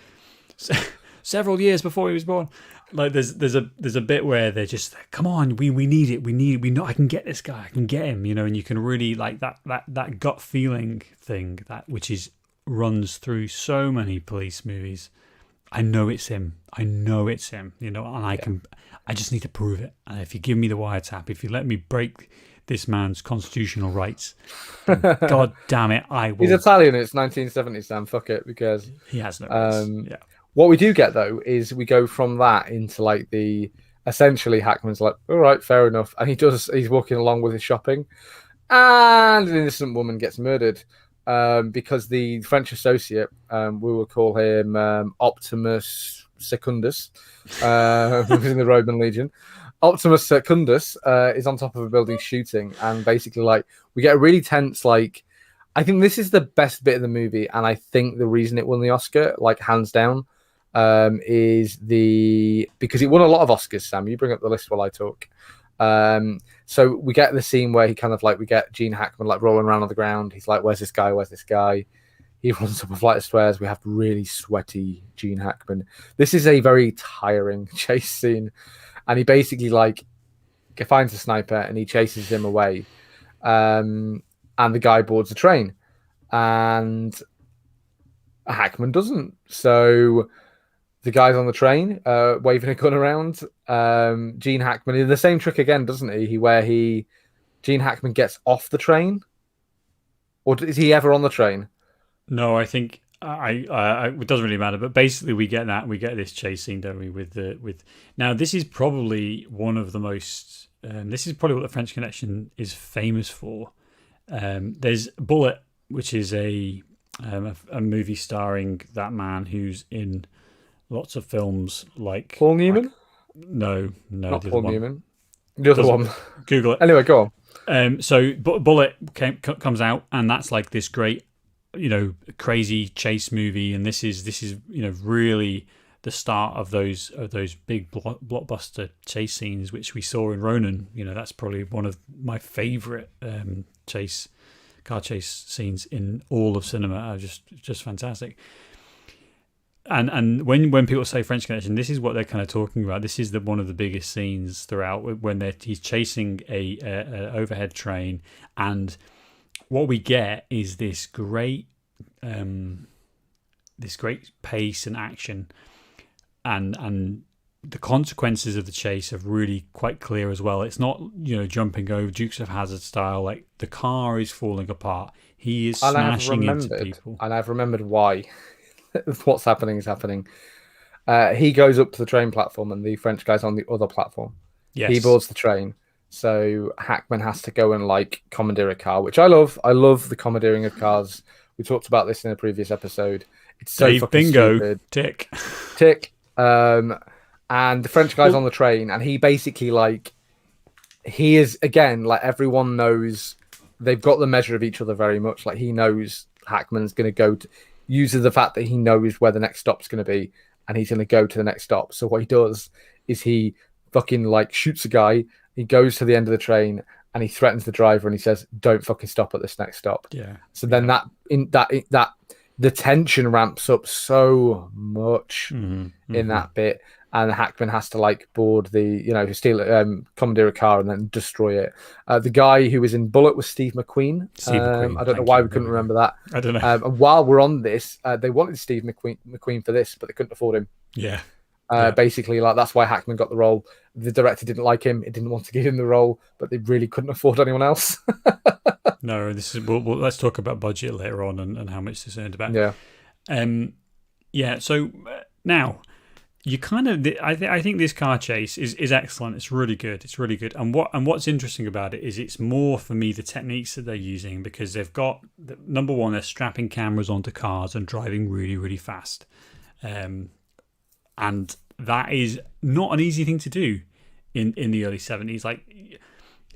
Several years before he was born. Like there's a bit where they're just, come on, we need it, we know I can get this guy, I can get him, you know, and you can really like that gut feeling thing that runs through so many police movies. I know it's him, you know, and I just need to prove it. And if you give me the wiretap, if you let me break this man's constitutional rights, God damn it, I will. He's Italian. It's 1970s, Sam. Fuck it, because he has no rights. Yeah. What we do get though is we go from that into like essentially Hackman's like, all right, fair enough, and he's walking along with his shopping, and an innocent woman gets murdered because the French associate, we will call him Optimus Secundus, who's in the Roman Legion. Optimus Secundus is on top of a building shooting, and basically, like, we get a really tense, like, I think this is the best bit of the movie, and I think the reason it won the Oscar, like, hands down, is because it won a lot of Oscars, Sam. You bring up the list while I talk. So we get the scene where he kind of, like, we get Gene Hackman, like, rolling around on the ground. He's like, where's this guy? Where's this guy? He runs up a flight of stairs. We have really sweaty Gene Hackman. This is a very tiring chase scene. And he basically like finds a sniper and he chases him away. And the guy boards the train. And Hackman doesn't. So the guy's on the train, waving a gun around. Gene Hackman did the same trick again, doesn't he? Gene Hackman gets off the train. Or is he ever on the train? No, I think it doesn't really matter, but basically we get this chase scene, don't we? Now this is probably one of the most. This is probably what the French Connection is famous for. There's Bullet, which is a movie starring that man who's in lots of films like Paul Newman. No, not Paul Newman. The other one. Google it. Anyway, go on. So Bullet comes out, and that's like this great, you know, crazy chase movie, and this is you know, really the start of those big blockbuster chase scenes which we saw in Ronin. You know, that's probably one of my favorite car chase scenes in all of cinema. Just fantastic. And when people say French Connection, this is what they're kind of talking about. This is one of the biggest scenes throughout, when he's chasing a overhead train, and what we get is this great pace and action, and the consequences of the chase are really quite clear as well. It's not, you know, jumping over Dukes of Hazzard style. Like, the car is falling apart. He is smashing into people, and I've remembered why. What's happening is happening. He goes up to the train platform, and the French guy's on the other platform. Yes. He boards the train. So Hackman has to go and like commandeer a car, which I love. I love the commandeering of cars. We talked about this in a previous episode. It's so Dave fucking Bingo. stupid. Tick. And the French guy's on the train, and he basically he is, again, like, everyone knows they've got the measure of each other very much. Like, he knows Hackman's going to go to, uses the fact that he knows where the next stop's going to be, and he's going to go to the next stop. So what he does is he fucking like shoots a guy. He goes to the end of the train and he threatens the driver, and he says, "Don't fucking stop at this next stop." Yeah. So then the tension ramps up so much in that bit, and Hackman has to like board commandeer a car and then destroy it. The guy who was in Bullet was Steve McQueen. Steve McQueen. I don't know why we couldn't remember that. I don't know. And while we're on this, they wanted Steve McQueen for this, but they couldn't afford him. Yeah. Basically, like that's why Hackman got the role. The director didn't like him; it didn't want to give him the role, but they really couldn't afford anyone else. No, this is. Let's talk about budget later on and how much this earned about. Yeah. So now you kind of. I think this car chase is excellent. It's really good. It's really good. And what's interesting about it is it's more for me the techniques that they're using, because they've got number one, they're strapping cameras onto cars and driving really, really fast. And that is not an easy thing to do in the early 70s. Like,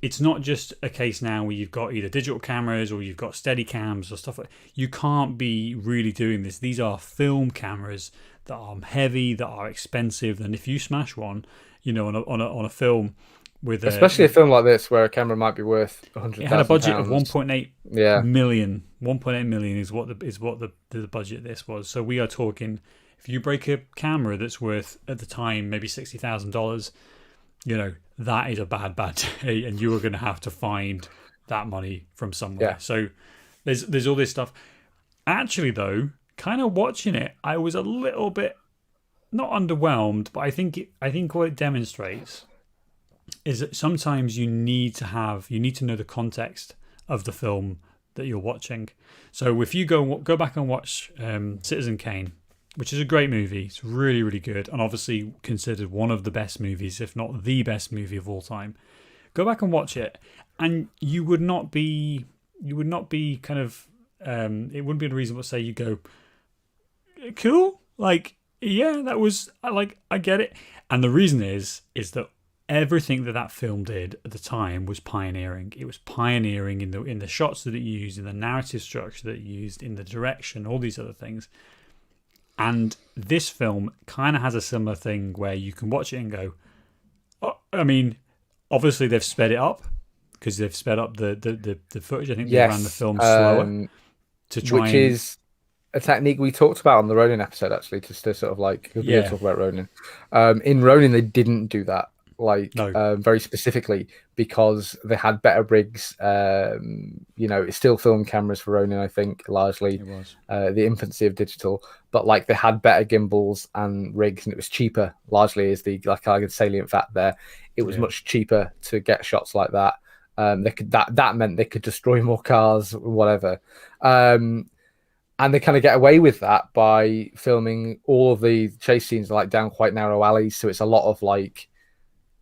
it's not just a case now where you've got either digital cameras or you've got steady cams or stuff like that. You can't be really doing this. These are film cameras that are heavy, that are expensive. And if you smash one, on a film with especially a film like this where a camera might be worth £100,000. It had a budget of 1.8 million. 1.8 million is what the budget of this was. So we are talking, if you break a camera that's worth at the time maybe $60,000, that is a bad day, and you are going to have to find that money from somewhere. Yeah. So there's all this stuff. Actually, though, kind of watching it, I was a little bit not underwhelmed, but I think what it demonstrates is that sometimes you need to know the context of the film that you're watching. So if you go back and watch Citizen Kane, which is a great movie, it's really, really good, and obviously considered one of the best movies, if not the best movie of all time. Go back and watch it, and you would not be kind of it wouldn't be unreasonable to say you go, cool, like, yeah, that was, I get it. And the reason is that everything that film did at the time was pioneering. It was pioneering in the shots that it used, in the narrative structure that it used, in the direction, all these other things. And this film kind of has a similar thing where you can watch it and go, I mean, obviously they've sped it up because they've sped up the footage. I think they ran the film slower to try, which is a technique we talked about on the Ronin episode, actually, just to sort of like, we talk about Ronin. In Ronin, they didn't do that. Very specifically, because they had better rigs. It's still film cameras for Ronin, I think, largely. It was the infancy of digital, but like they had better gimbals and rigs, and it was cheaper. Largely, is the salient fact there. It was much cheaper to get shots like that. That meant they could destroy more cars, whatever. And they kind of get away with that by filming all of the chase scenes like down quite narrow alleys. So it's a lot of like,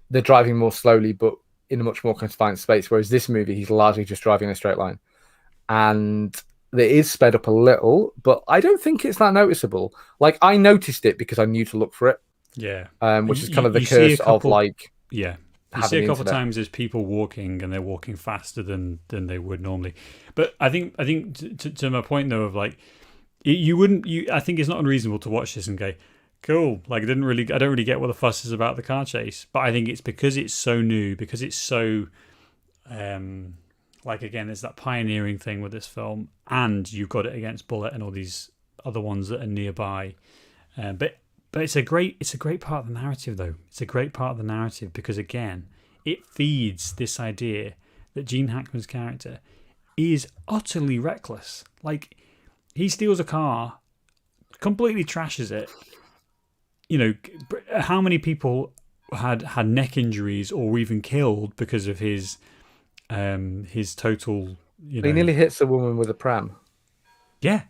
they're driving more slowly, but in a much more confined space. Whereas this movie, he's largely just driving in a straight line. And it is sped up a little, but I don't think it's that noticeable. Like, I noticed it because I knew to look for it. Yeah. Which is kind of the curse of like... Yeah. You see a couple of times there's people walking and they're walking faster than they would normally. But I think to my point though of like, I think it's not unreasonable to watch this and go, cool, like I don't really get what the fuss is about the car chase. But I think it's because it's so new, because it's so like, again, there's that pioneering thing with this film, and you've got it against Bullet and all these other ones that are nearby. But it's a great part of the narrative, though. It's a great part of the narrative because, again, it feeds this idea that Gene Hackman's character is utterly reckless. Like, he steals a car, completely trashes it. How many people had neck injuries or even killed because of his total... He nearly hits a woman with a pram. Yeah.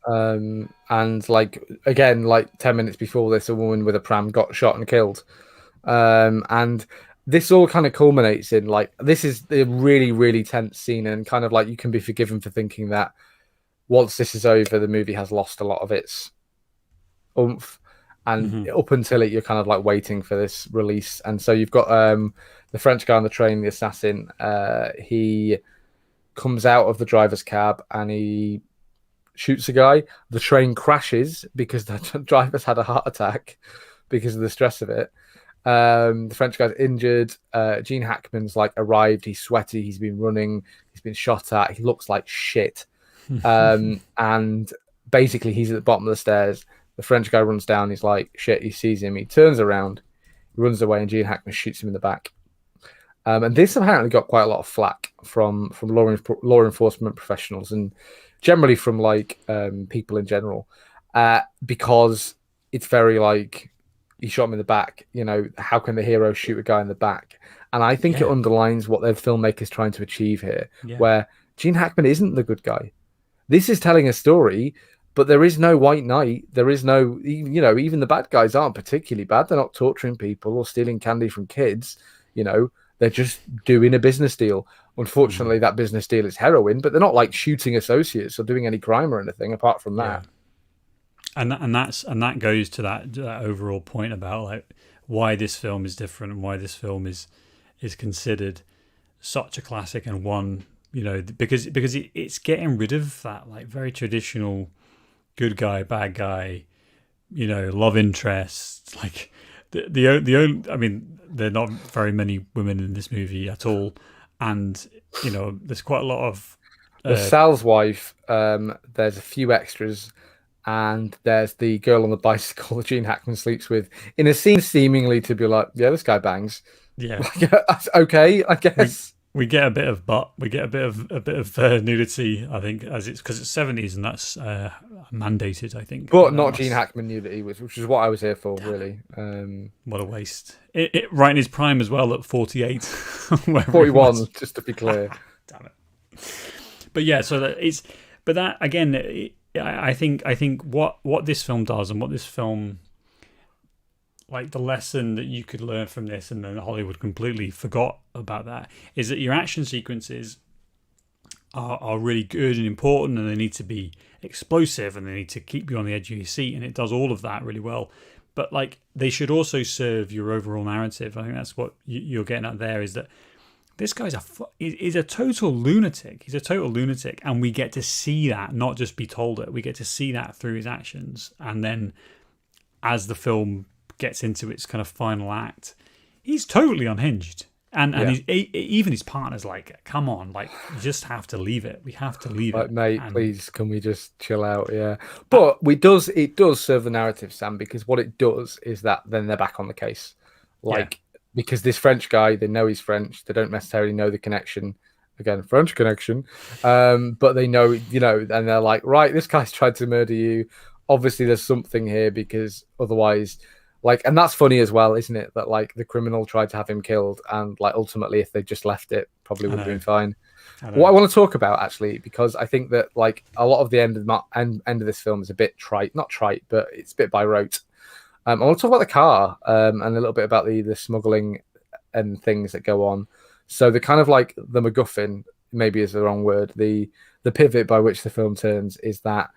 And like, again, like 10 minutes before this, a woman with a pram got shot and killed. And this all kind of culminates in like, this is the really, really tense scene, and kind of like you can be forgiven for thinking that once this is over, the movie has lost a lot of its oomph. And up until it, you're kind of like waiting for this release. And so you've got the French guy on the train, the assassin. He comes out of the driver's cab and he shoots a guy. The train crashes because the driver's had a heart attack because of the stress of it. The French guy's injured. Gene Hackman's like arrived. He's sweaty. He's been running. He's been shot at. He looks like shit. And basically he's at the bottom of the stairs. The French guy runs down. He's like, shit. He sees him. He turns around, he runs away, and Gene Hackman shoots him in the back. And this apparently got quite a lot of flack from law enforcement professionals and generally from like people in general, because it's very like, he shot him in the back. You know, how can the hero shoot a guy in the back? And I think it underlines what the filmmaker's trying to achieve here, where Gene Hackman isn't the good guy. This is telling a story, but there is no white knight. There is no, you know, even the bad guys aren't particularly bad. They're not torturing people or stealing candy from kids. You know, they're just doing a business deal. Unfortunately, that business deal is heroin, but they're not like shooting associates or doing any crime or anything apart from that. And that goes to that overall point about like why this film is different and why this film is considered such a classic, and one, you know, because it's getting rid of that like very traditional good guy, bad guy, you know, love interest. Like the only, I mean, there are not very many women in this movie at all, and you know, there's quite a lot of Sal's wife. There's a few extras. And there's the girl on the bicycle that Gene Hackman sleeps with in a scene seemingly to be like, yeah, this guy bangs. Yeah. Okay, I guess. We get a bit of butt. We get a bit of nudity, I think, as it's because it's 70s and that's mandated, I think. But not Gene Hackman nudity, which is what I was here for, really. What a waste. It right in his prime as well at 48. 41, just to be clear. Damn it. But yeah, so that again. I think what this film does, and what this film, like the lesson that you could learn from this, and then Hollywood completely forgot about that, is that your action sequences are really good and important, and they need to be explosive, and they need to keep you on the edge of your seat, and it does all of that really well. But like they should also serve your overall narrative. I think that's what you're getting at there, is that this guy's is a total lunatic. He's a total lunatic, and we get to see that, not just be told it. We get to see that through his actions, and then as the film gets into its kind of final act, he's totally unhinged, and even his partner's like, "Come on, like you just have to leave it. We have to leave it, mate. Please, can we just chill out?" Yeah, but it does serve the narrative, Sam, because what it does is that then they're back on the case, because this French guy, they know he's French. They don't necessarily know the connection. Again, French connection. But they know, you know, and they're like, right, this guy's tried to murder you. Obviously, there's something here, because otherwise, like, and that's funny as well, isn't it? That like the criminal tried to have him killed, and like ultimately, if they just left it, probably would have been fine. What I want to talk about actually, because I think that like a lot of the end of this film is a bit trite, not trite, but it's a bit by rote. I want to talk about the car and a little bit about the smuggling and things that go on. So the kind of like the MacGuffin, maybe is the wrong word. The pivot by which the film turns is that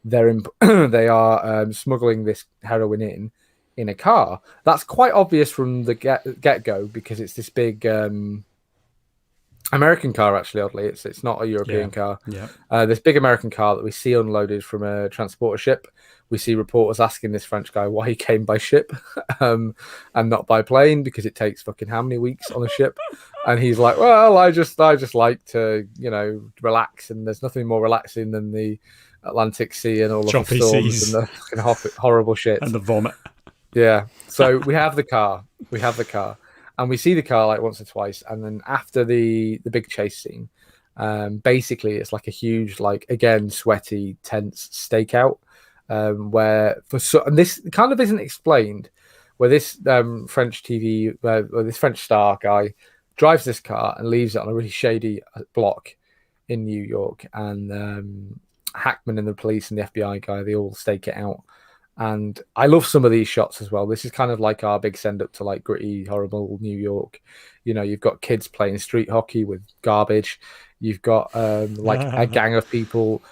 they are smuggling this heroin in a car. That's quite obvious from the get go, because it's this big American car. Actually, oddly, it's not a European car. Yeah, this big American car that we see unloaded from a transporter ship. We see reporters asking this French guy why he came by ship and not by plane, because it takes fucking how many weeks on a ship? And he's like, well, I just like to, you know, relax, and there's nothing more relaxing than the Atlantic Sea and all of the storms and the fucking horrible shit and the vomit. Yeah. So we have the car, and we see the car like once or twice, and then after the big chase scene, basically it's like a huge, like, again, sweaty, tense stakeout. And this kind of isn't explained, where this French TV, or this French star guy drives this car and leaves it on a really shady block in New York, and Hackman and the police and the FBI guy, they all stake it out. And I love some of these shots as well. This is kind of like our big send up to like gritty, horrible New York. You know, you've got kids playing street hockey with garbage. You've got like a gang of people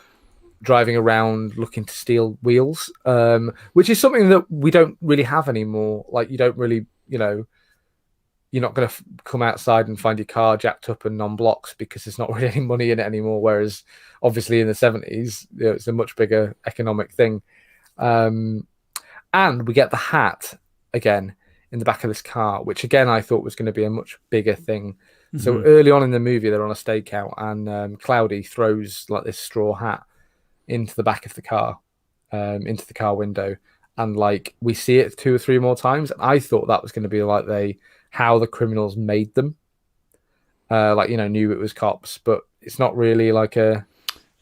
driving around looking to steal wheels, which is something that we don't really have anymore. Like, you don't really, you know, you're not going to come outside and find your car jacked up and on blocks, because there's not really any money in it anymore. Whereas obviously in the 70s, you know, it's a much bigger economic thing. And we get the hat again in the back of this car, which again I thought was going to be a much bigger thing. Mm-hmm. So early on in the movie, they're on a stakeout, and Cloudy throws like this straw hat into the back of the car, into the car window, and like we see it 2 or 3 more times. And I thought that was going to be like how the criminals made them, like knew it was cops, but it's not really like a.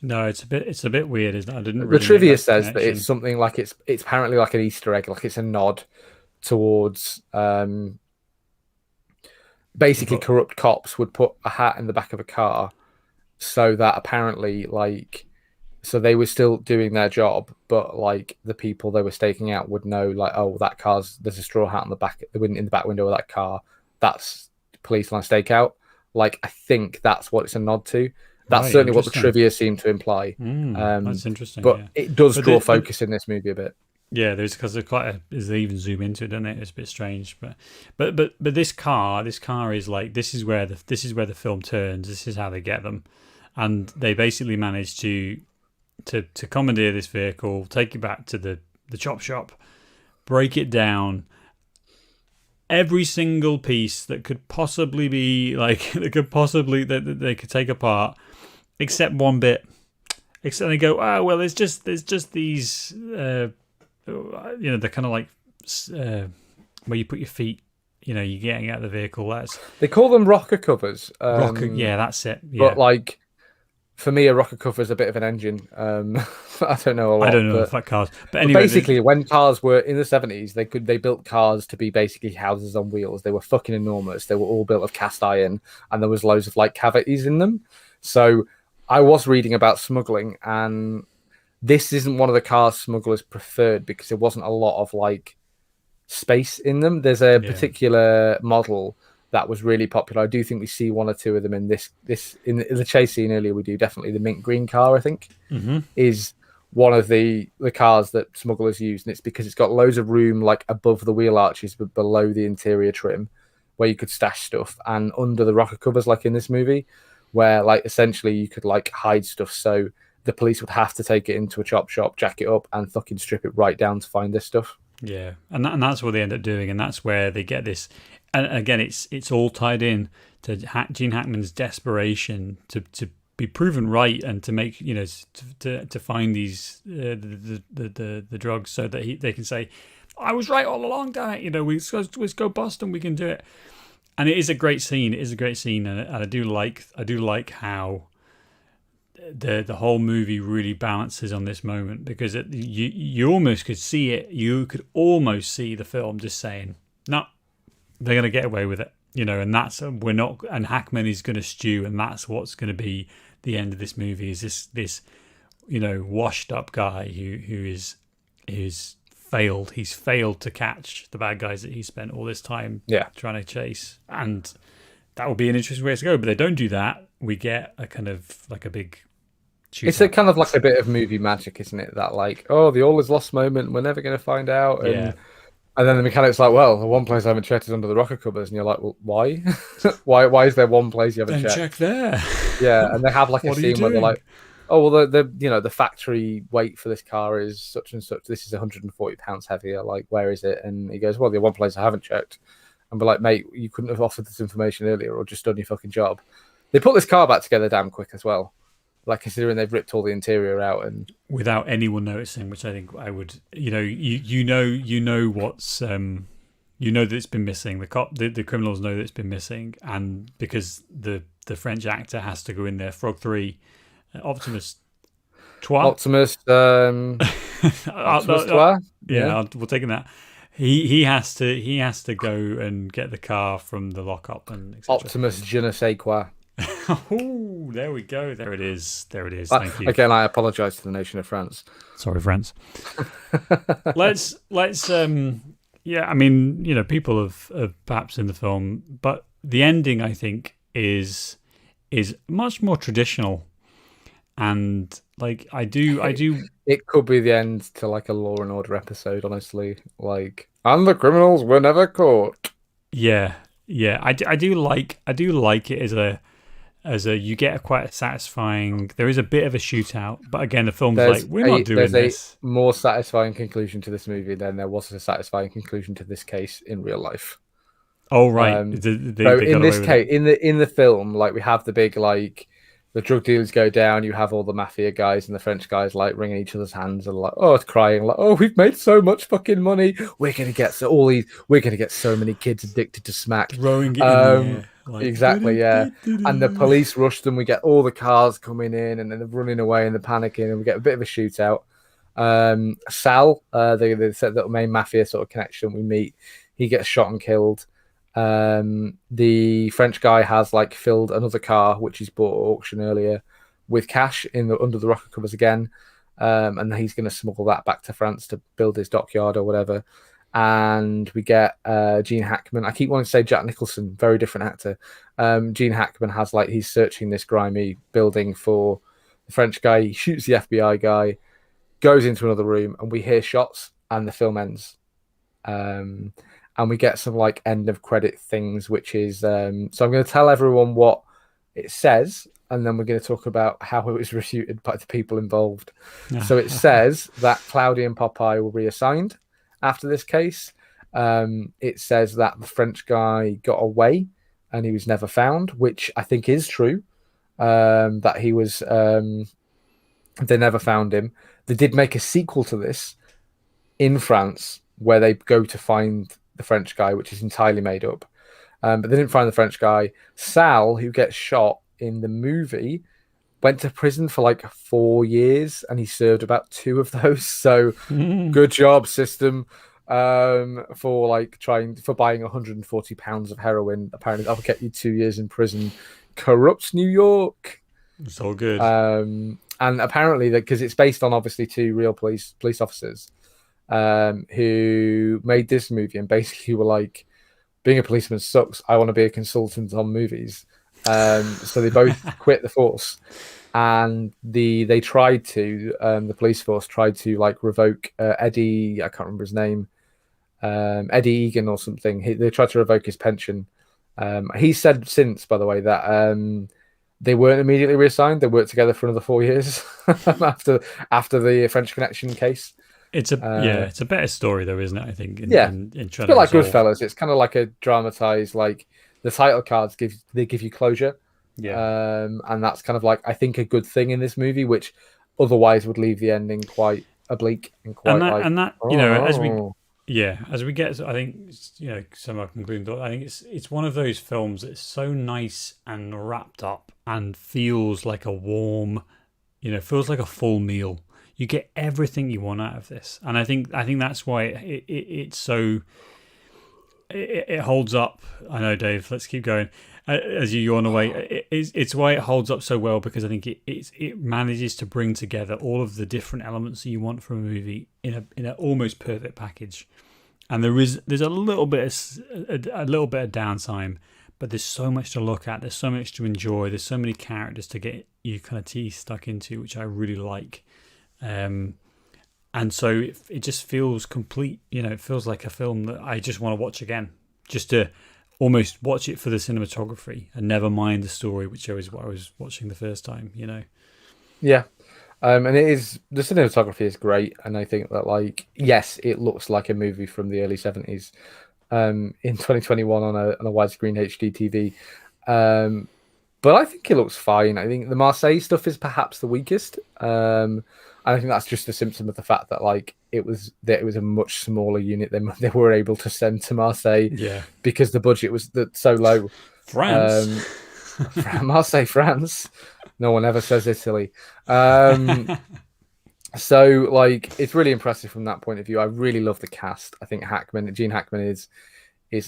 No, it's a bit weird, isn't it? I didn't The really trivia make that says that connection. it's something like it's apparently like an Easter egg, like it's a nod towards basically But corrupt cops would put a hat in the back of a car so that apparently like so they were still doing their job, but like the people they were staking out would know like, oh, there's a straw hat on the back in the back window of that car. That's police on a stakeout. Like I think that's what it's a nod to. That's right, certainly what the interesting. trivia seemed to imply. That's interesting. But Yeah, it does but draw focus in this movie a bit. yeah, there's because there's as they even zoom into it, doesn't it? It's a bit strange, but this car is like this is where the film turns. This is how they get them, and they basically manage to commandeer this vehicle, take it back to the chop shop, break it down. Every single piece that could possibly be like that they could take apart, except one bit. Except they go, oh well, there's just these, they're kind of like where you put your feet. You're getting out of the vehicle. They call them rocker covers. Rocker, yeah, that's it. Yeah. But like for me, a rocker cover is a bit of an engine. I don't know a lot. I don't know about cars, but anyway, basically, when cars were in the 70s, they built cars to be basically houses on wheels. They were fucking enormous. They were all built of cast iron, and there was loads of like cavities in them. So I was reading about smuggling, and this isn't one of the cars smugglers preferred because there wasn't a lot of like space in them. There's a particular model that was really popular. I do think we see one or two of them in this in the chase scene earlier. We do definitely the mint green car. I think is one of the cars that smugglers use, and it's because it's got loads of room like above the wheel arches but below the interior trim where you could stash stuff, and under the rocker covers like in this movie where like essentially you could like hide stuff, so the police would have to take it into a chop shop, jack it up and fucking strip it right down to find this stuff. Yeah, and that's what they end up doing, and that's where they get this. And again, it's all tied in to Gene Hackman's desperation to be proven right and to make to find these the drugs so that they can say, I was right all along, damn it. Let's go bust and we can do it. And it is a great scene. It is a great scene, and I do like how the whole movie really balances on this moment, because you almost could see it. You could almost see the film just saying, no, they're going to get away with it, and that's we're not. And Hackman is going to stew, and that's what's going to be the end of this movie. Is this washed up guy who is failed. He's failed to catch the bad guys that he spent all this time trying to chase, and that would be an interesting way to go. But they don't do that. We get a kind of like a big. It's a kind of like a bit of movie magic, isn't it? That like, oh, the all is lost moment. We're never going to find out. And then the mechanic's like, well, the one place I haven't checked is under the rocker covers, and you're like, well, why? why is there one place you haven't checked? Check there. Yeah, and they have like a scene where they're like, oh well, the factory weight for this car is such and such. This is 140 pounds heavier. Like, where is it? And he goes, well, the one place I haven't checked. And we're like, mate, you couldn't have offered this information earlier or just done your fucking job. They put this car back together damn quick as well. Like, considering they've ripped all the interior out and without anyone noticing, which I think I would, what's that it's been missing. The criminals know that it's been missing, and because the French actor has to go in there, Frog 3, Optimus Trois. Optimus Trois. Yeah, we're taking that. He has to go and get the car from the lockup and Optimus je ne sais quoi. Oh, there we go. There it is. Thank you. Again, I apologise to the nation of France. Sorry, France. let's I mean, people have perhaps in the film, but the ending, I think, is much more traditional, and like I do. It could be the end to like a Law and Order episode, honestly. Like, and the criminals were never caught. Yeah. I do like it as a you get quite a satisfying. There is a bit of a shootout, but again, the film's like, we're not doing this. A more satisfying conclusion to this movie than there was a satisfying conclusion to this case in real life. Oh right. So in this case, in the film, like we have the big like the drug dealers go down. You have all the mafia guys and the French guys like wringing each other's hands and like, oh, it's crying, like, oh, we've made so much fucking money. We're gonna get so many kids addicted to smack. Throwing it in the air. Like, Exactly, yeah. And the police rush them. We get all the cars coming in, and then they're running away and they're panicking, and we get a bit of a shootout. Sal, the main mafia sort of connection we meet, he gets shot and killed. The French guy has like filled another car, which he's bought at auction earlier, with cash under the rocket covers again, and he's going to smuggle that back to France to build his dockyard or whatever. And we get Gene Hackman. I keep wanting to say Jack Nicholson, very different actor. Gene Hackman has like he's searching this grimy building for the French guy. He shoots the FBI guy, goes into another room, and we hear shots, and the film ends. And we get some like end of credit things, which is so I'm going to tell everyone what it says, and then we're going to talk about how it was refuted by the people involved. So it says that Cloudy and Popeye were reassigned after this case. It says that the French guy got away and he was never found, which I think is true. That he was, they never found him. They did make a sequel to this in France where they go to find the French guy, which is entirely made up. But they didn't find the French guy. Sal, who gets shot in the movie, went to prison for like 4 years, and he served about 2 of those. So good job, system, for like for buying 140 pounds of heroin. Apparently, that'll get you 2 years in prison. Corrupt New York. It's all good. And apparently, because it's based on obviously 2 real police officers who made this movie, and basically were like, being a policeman sucks. I want to be a consultant on movies. So they both quit the force, and they tried to the police force tried to like revoke Eddie. I can't remember his name. Eddie Egan or something. They tried to revoke his pension. He said since, by the way, that they weren't immediately reassigned. They worked together for another 4 years after the French Connection case. It's a better story though, isn't it? I think. In it's a bit like Goodfellas. It's kind of like a dramatized, like the title cards give you closure. Yeah. And that's kind of like, I think, a good thing in this movie, which otherwise would leave the ending quite oblique and quite as we get, I think, some of our concluding thoughts. I think it's one of those films that's so nice and wrapped up and feels like a warm, feels like a full meal. You get everything you want out of this, and I think that's why it's so. It holds up. I know, Dave. Let's keep going. As you yawn away, it's why it holds up so well, because I think it manages to bring together all of the different elements that you want from a movie in a almost perfect package. And there's a little bit of downtime, but there's so much to look at. There's so much to enjoy. There's so many characters to get you kind of teeth stuck into, which I really like. And so it just feels complete. It feels like a film that I just want to watch again, just to almost watch it for the cinematography and never mind the story, which I was watching the first time. Yeah, and it is, the cinematography is great, and I think that, like, yes, it looks like a movie from the early 70s, in 2021 on a widescreen HD TV. But I think it looks fine. I think the Marseille stuff is perhaps the weakest. I think that's just a symptom of the fact that like it was a much smaller unit than they were able to send to Marseille. Yeah, because the budget was so low. France, Marseille, France. No one ever says Italy. So like it's really impressive from that point of view. I really love the cast. I think Gene Hackman is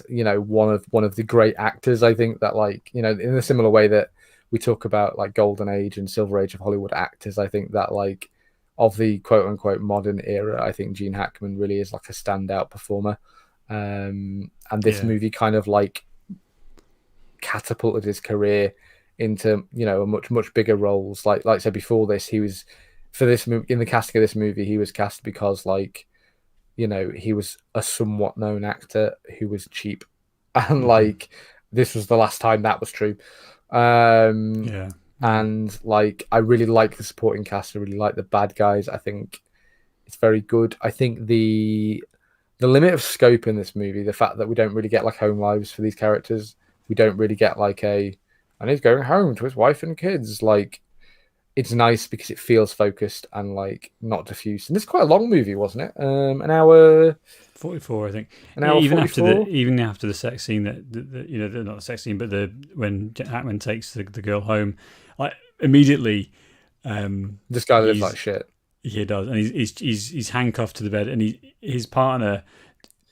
one of the great actors. I think that like in a similar way that we talk about like Golden Age and Silver Age of Hollywood actors, I think that like of the quote unquote modern era, I think Gene Hackman really is like a standout performer. And this movie kind of like catapulted his career into a much bigger roles. Like I said before, he was for this movie, in the casting of this movie, he was cast because like he was a somewhat known actor who was cheap, and like this was the last time that was true. And like I really like the supporting cast. I really like the bad guys. I think it's very good. I think the limit of scope in this movie, the fact that we don't really get like home lives for these characters, we don't really get like a and he's going home to his wife and kids. Like, it's nice because it feels focused and like not diffused. And it's quite a long movie, wasn't it? An hour 44, I think. An hour Even 44? after the sex scene, not the sex scene, but when Hackman takes the girl home, like immediately, This guy lives he's- like shit. he does, and he's handcuffed to the bed, and his partner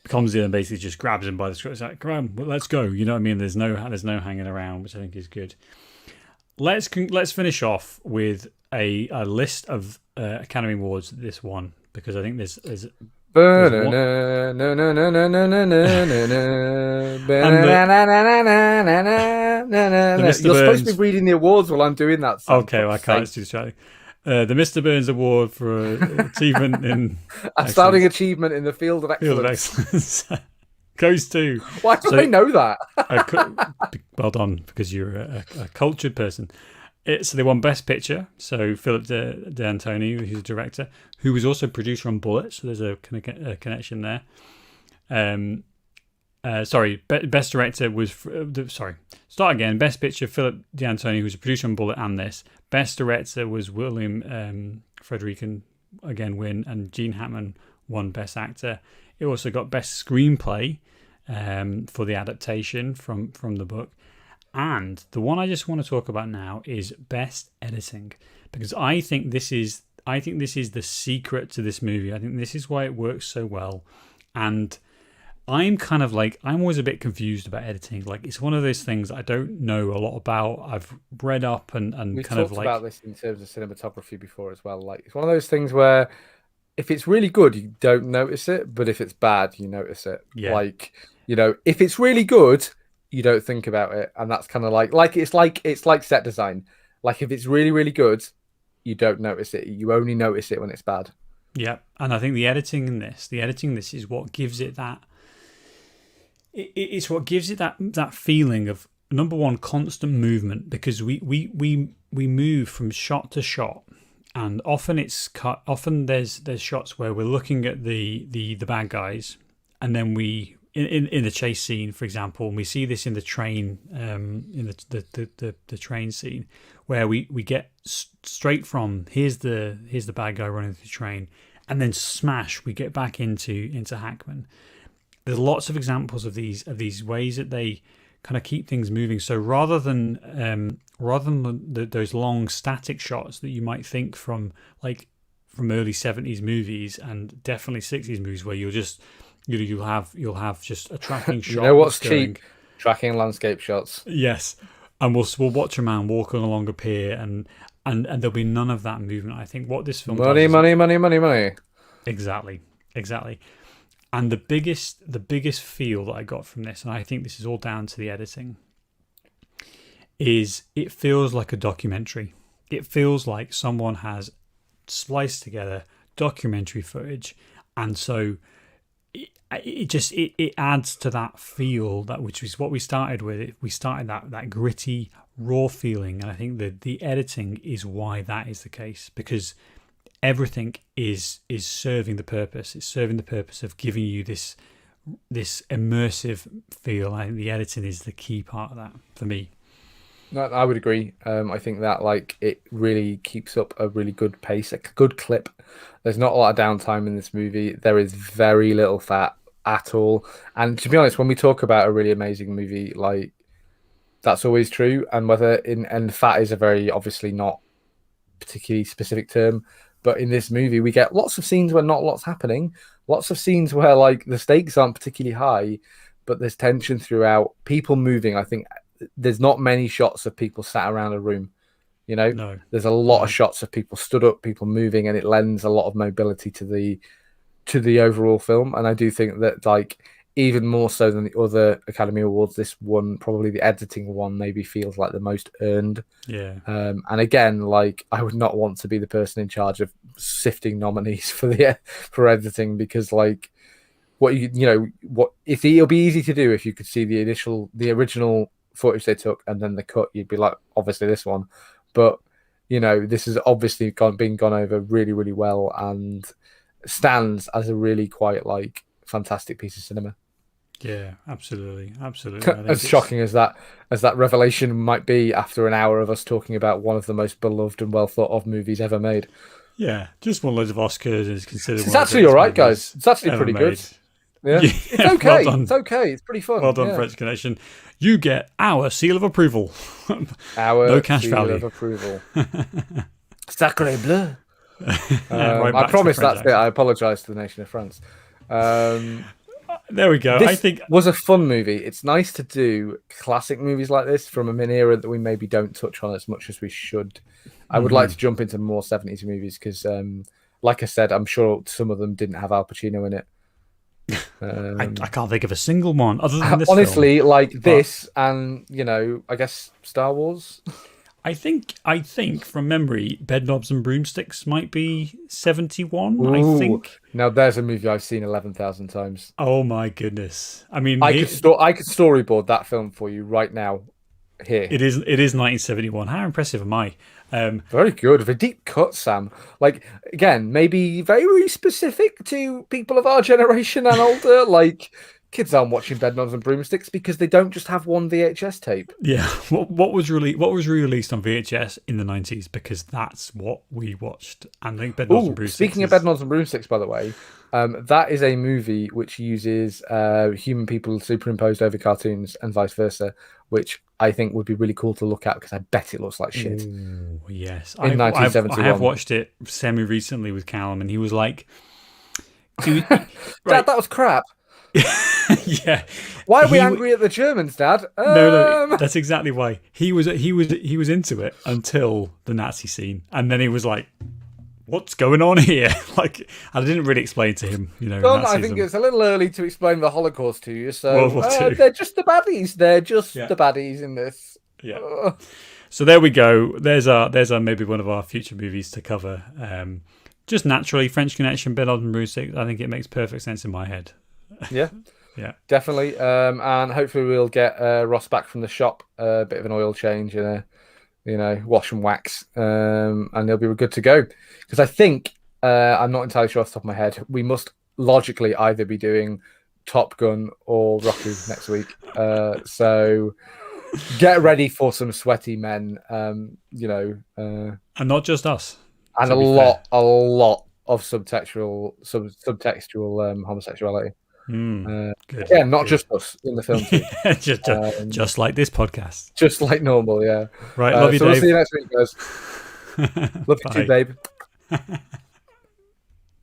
comes in and basically just grabs him by the throat. It's like, come on, let's go. You know what I mean? There's no hanging around, which I think is good. Let's finish off with a list of Academy Awards that this won, because I think there's You're supposed to be reading the awards while I'm doing that. Sam, okay. Well, I can't. It's too distracting. The Mr. Burns Award for achievement in outstanding achievement in the field of field of excellence. excellence goes to. Why do I know that? Well done, because you're a cultured person. So they won Best Picture. So Philip De Antoni, who's the director, who was also producer on Bullet. So there's a connection there. Best Director was start again. Best Picture, Philip De Antoni, who's a producer on Bullet and this. Best Director was William Friedkin, again win, and Gene Hackman won Best Actor. It also got Best Screenplay for the adaptation from the book. And the one I just want to talk about now is Best Editing, because I think this is the secret to this movie. I think this is why it works so well. And I'm kind of like, I'm always a bit confused about editing. Like, it's one of those things I don't know a lot about. I've read up and We've kind of talked like about this in terms of cinematography before as well. Like, it's one of those things where if it's really good, you don't notice it, but if it's bad, you notice it. Yeah. Like, if it's really good, you don't think about it, and that's kind of like it's like set design. Like, if it's really, really good, you don't notice it. You only notice it when it's bad. Yeah, and I think the editing in this is what gives it that. It's what gives it that feeling of, number one, constant movement, because we move from shot to shot, and often it's cut. Often there's shots where we're looking at the bad guys, and then we in the chase scene, for example, and we see this in the train, in the train scene, where we get straight from here's the bad guy running through the train, and then smash, we get back into Hackman. There's lots of examples of these ways that they kind of keep things moving. So rather than those long static shots that you might think from early 70s movies and definitely 60s movies, where you'll have just a tracking shot. You know what's cheap? Tracking landscape shots. Yes, and we'll watch a man walking along a pier, and there'll be none of that movement. I think what this film money. Exactly. And the biggest feel that I got from this, and I think this is all down to the editing, is it feels like a documentary. It feels like someone has spliced together documentary footage, and so it adds to that feel, that which is what we started with. We started that gritty, raw feeling, and I think that the editing is why that is the case, because everything is serving the purpose. It's serving the purpose of giving you this immersive feel. I think the editing is the key part of that for me. No, I would agree. I think that it really keeps up a really good pace, a good clip. There's not a lot of downtime in this movie. There is very little fat at all. And to be honest, when we talk about a really amazing movie, like, that's always true. And fat is a very obviously not particularly specific term. But in this movie, we get lots of scenes where not lots happening, lots of scenes where the stakes aren't particularly high, but there's tension throughout. People moving. I think there's not many shots of people sat around a room. No. There's a lot of shots of people stood up, people moving, and it lends a lot of mobility to the overall film. And I do think that even more so than the other Academy Awards, this one, probably the editing one, maybe feels like the most earned. Yeah. And again, I would not want to be the person in charge of sifting nominees for editing, because it'll be easy to do if you could see the original footage they took and then the cut. You'd be like, obviously this one, but this has obviously been gone over really, really well, and stands as a really quite fantastic piece of cinema. Yeah, absolutely. I think As shocking as that revelation might be after an hour of us talking about one of the most beloved and well thought of movies ever made. Yeah, just won loads of Oscars and is considered. It's actually all right, guys. It's actually pretty good. Yeah, Yeah, it's okay. well done. It's okay. It's pretty fun. Well done, yeah. French Connection. You get our seal of approval. Our no cash seal value of approval. Sacre bleu. Right I back to promise the French that's it. I apologise to the nation of France. There we go. This I think was a fun movie. It's nice to do classic movies like this from an era that we maybe don't touch on as much as we should. I would like to jump into more 70s movies because, like I said, I'm sure some of them didn't have Al Pacino in it. I can't think of a single one other than this honestly, film. like this and, I guess Star Wars. I think from memory, Bedknobs and Broomsticks might be 71. Ooh, I think. Now there's a movie I've seen 11,000 times. Oh my goodness! I mean, I could storyboard that film for you right now. Here, it is 1971. How impressive am I? Very good. With a deep cut, Sam. Like, again, maybe very specific to people of our generation and older. Like, kids aren't watching Bedknobs and Broomsticks because they don't just have one VHS tape. Yeah. What was released on VHS in the 90s? Because that's what we watched. And I think Bedknobs and Broomsticks. Speaking of Bedknobs and Broomsticks, by the way, that is a movie which uses human people superimposed over cartoons and vice versa, which I think would be really cool to look at because I bet it looks like shit. Ooh, yes. In 1971. I have watched it semi-recently with Callum, and he was like... Dad, that was crap. Yeah. Why are we angry at the Germans, Dad? No, that's exactly why. He was into it until the Nazi scene, and then he was like, "What's going on here?" Like, I didn't really explain to him, Don, I think it's a little early to explain the Holocaust to you. So World War II. they're just the baddies. They're just the baddies in this. Yeah. So there we go. There's our maybe one of our future movies to cover. Just naturally, French Connection, Bedknobs and Broomsticks. I think it makes perfect sense in my head. Yeah. Yeah, definitely. And hopefully we'll get Ross back from the shop, a bit of an oil change and wash and wax, and they'll be good to go. Because I think I'm not entirely sure off the top of my head. We must logically either be doing Top Gun or Rocky next week. So get ready for some sweaty men. And not just us, and a lot of subtextual homosexuality. Good. Not just us in the film too. just like this podcast. Just like normal, yeah. Right, love you, so Dave. We'll see you next week, guys. Love you too, babe.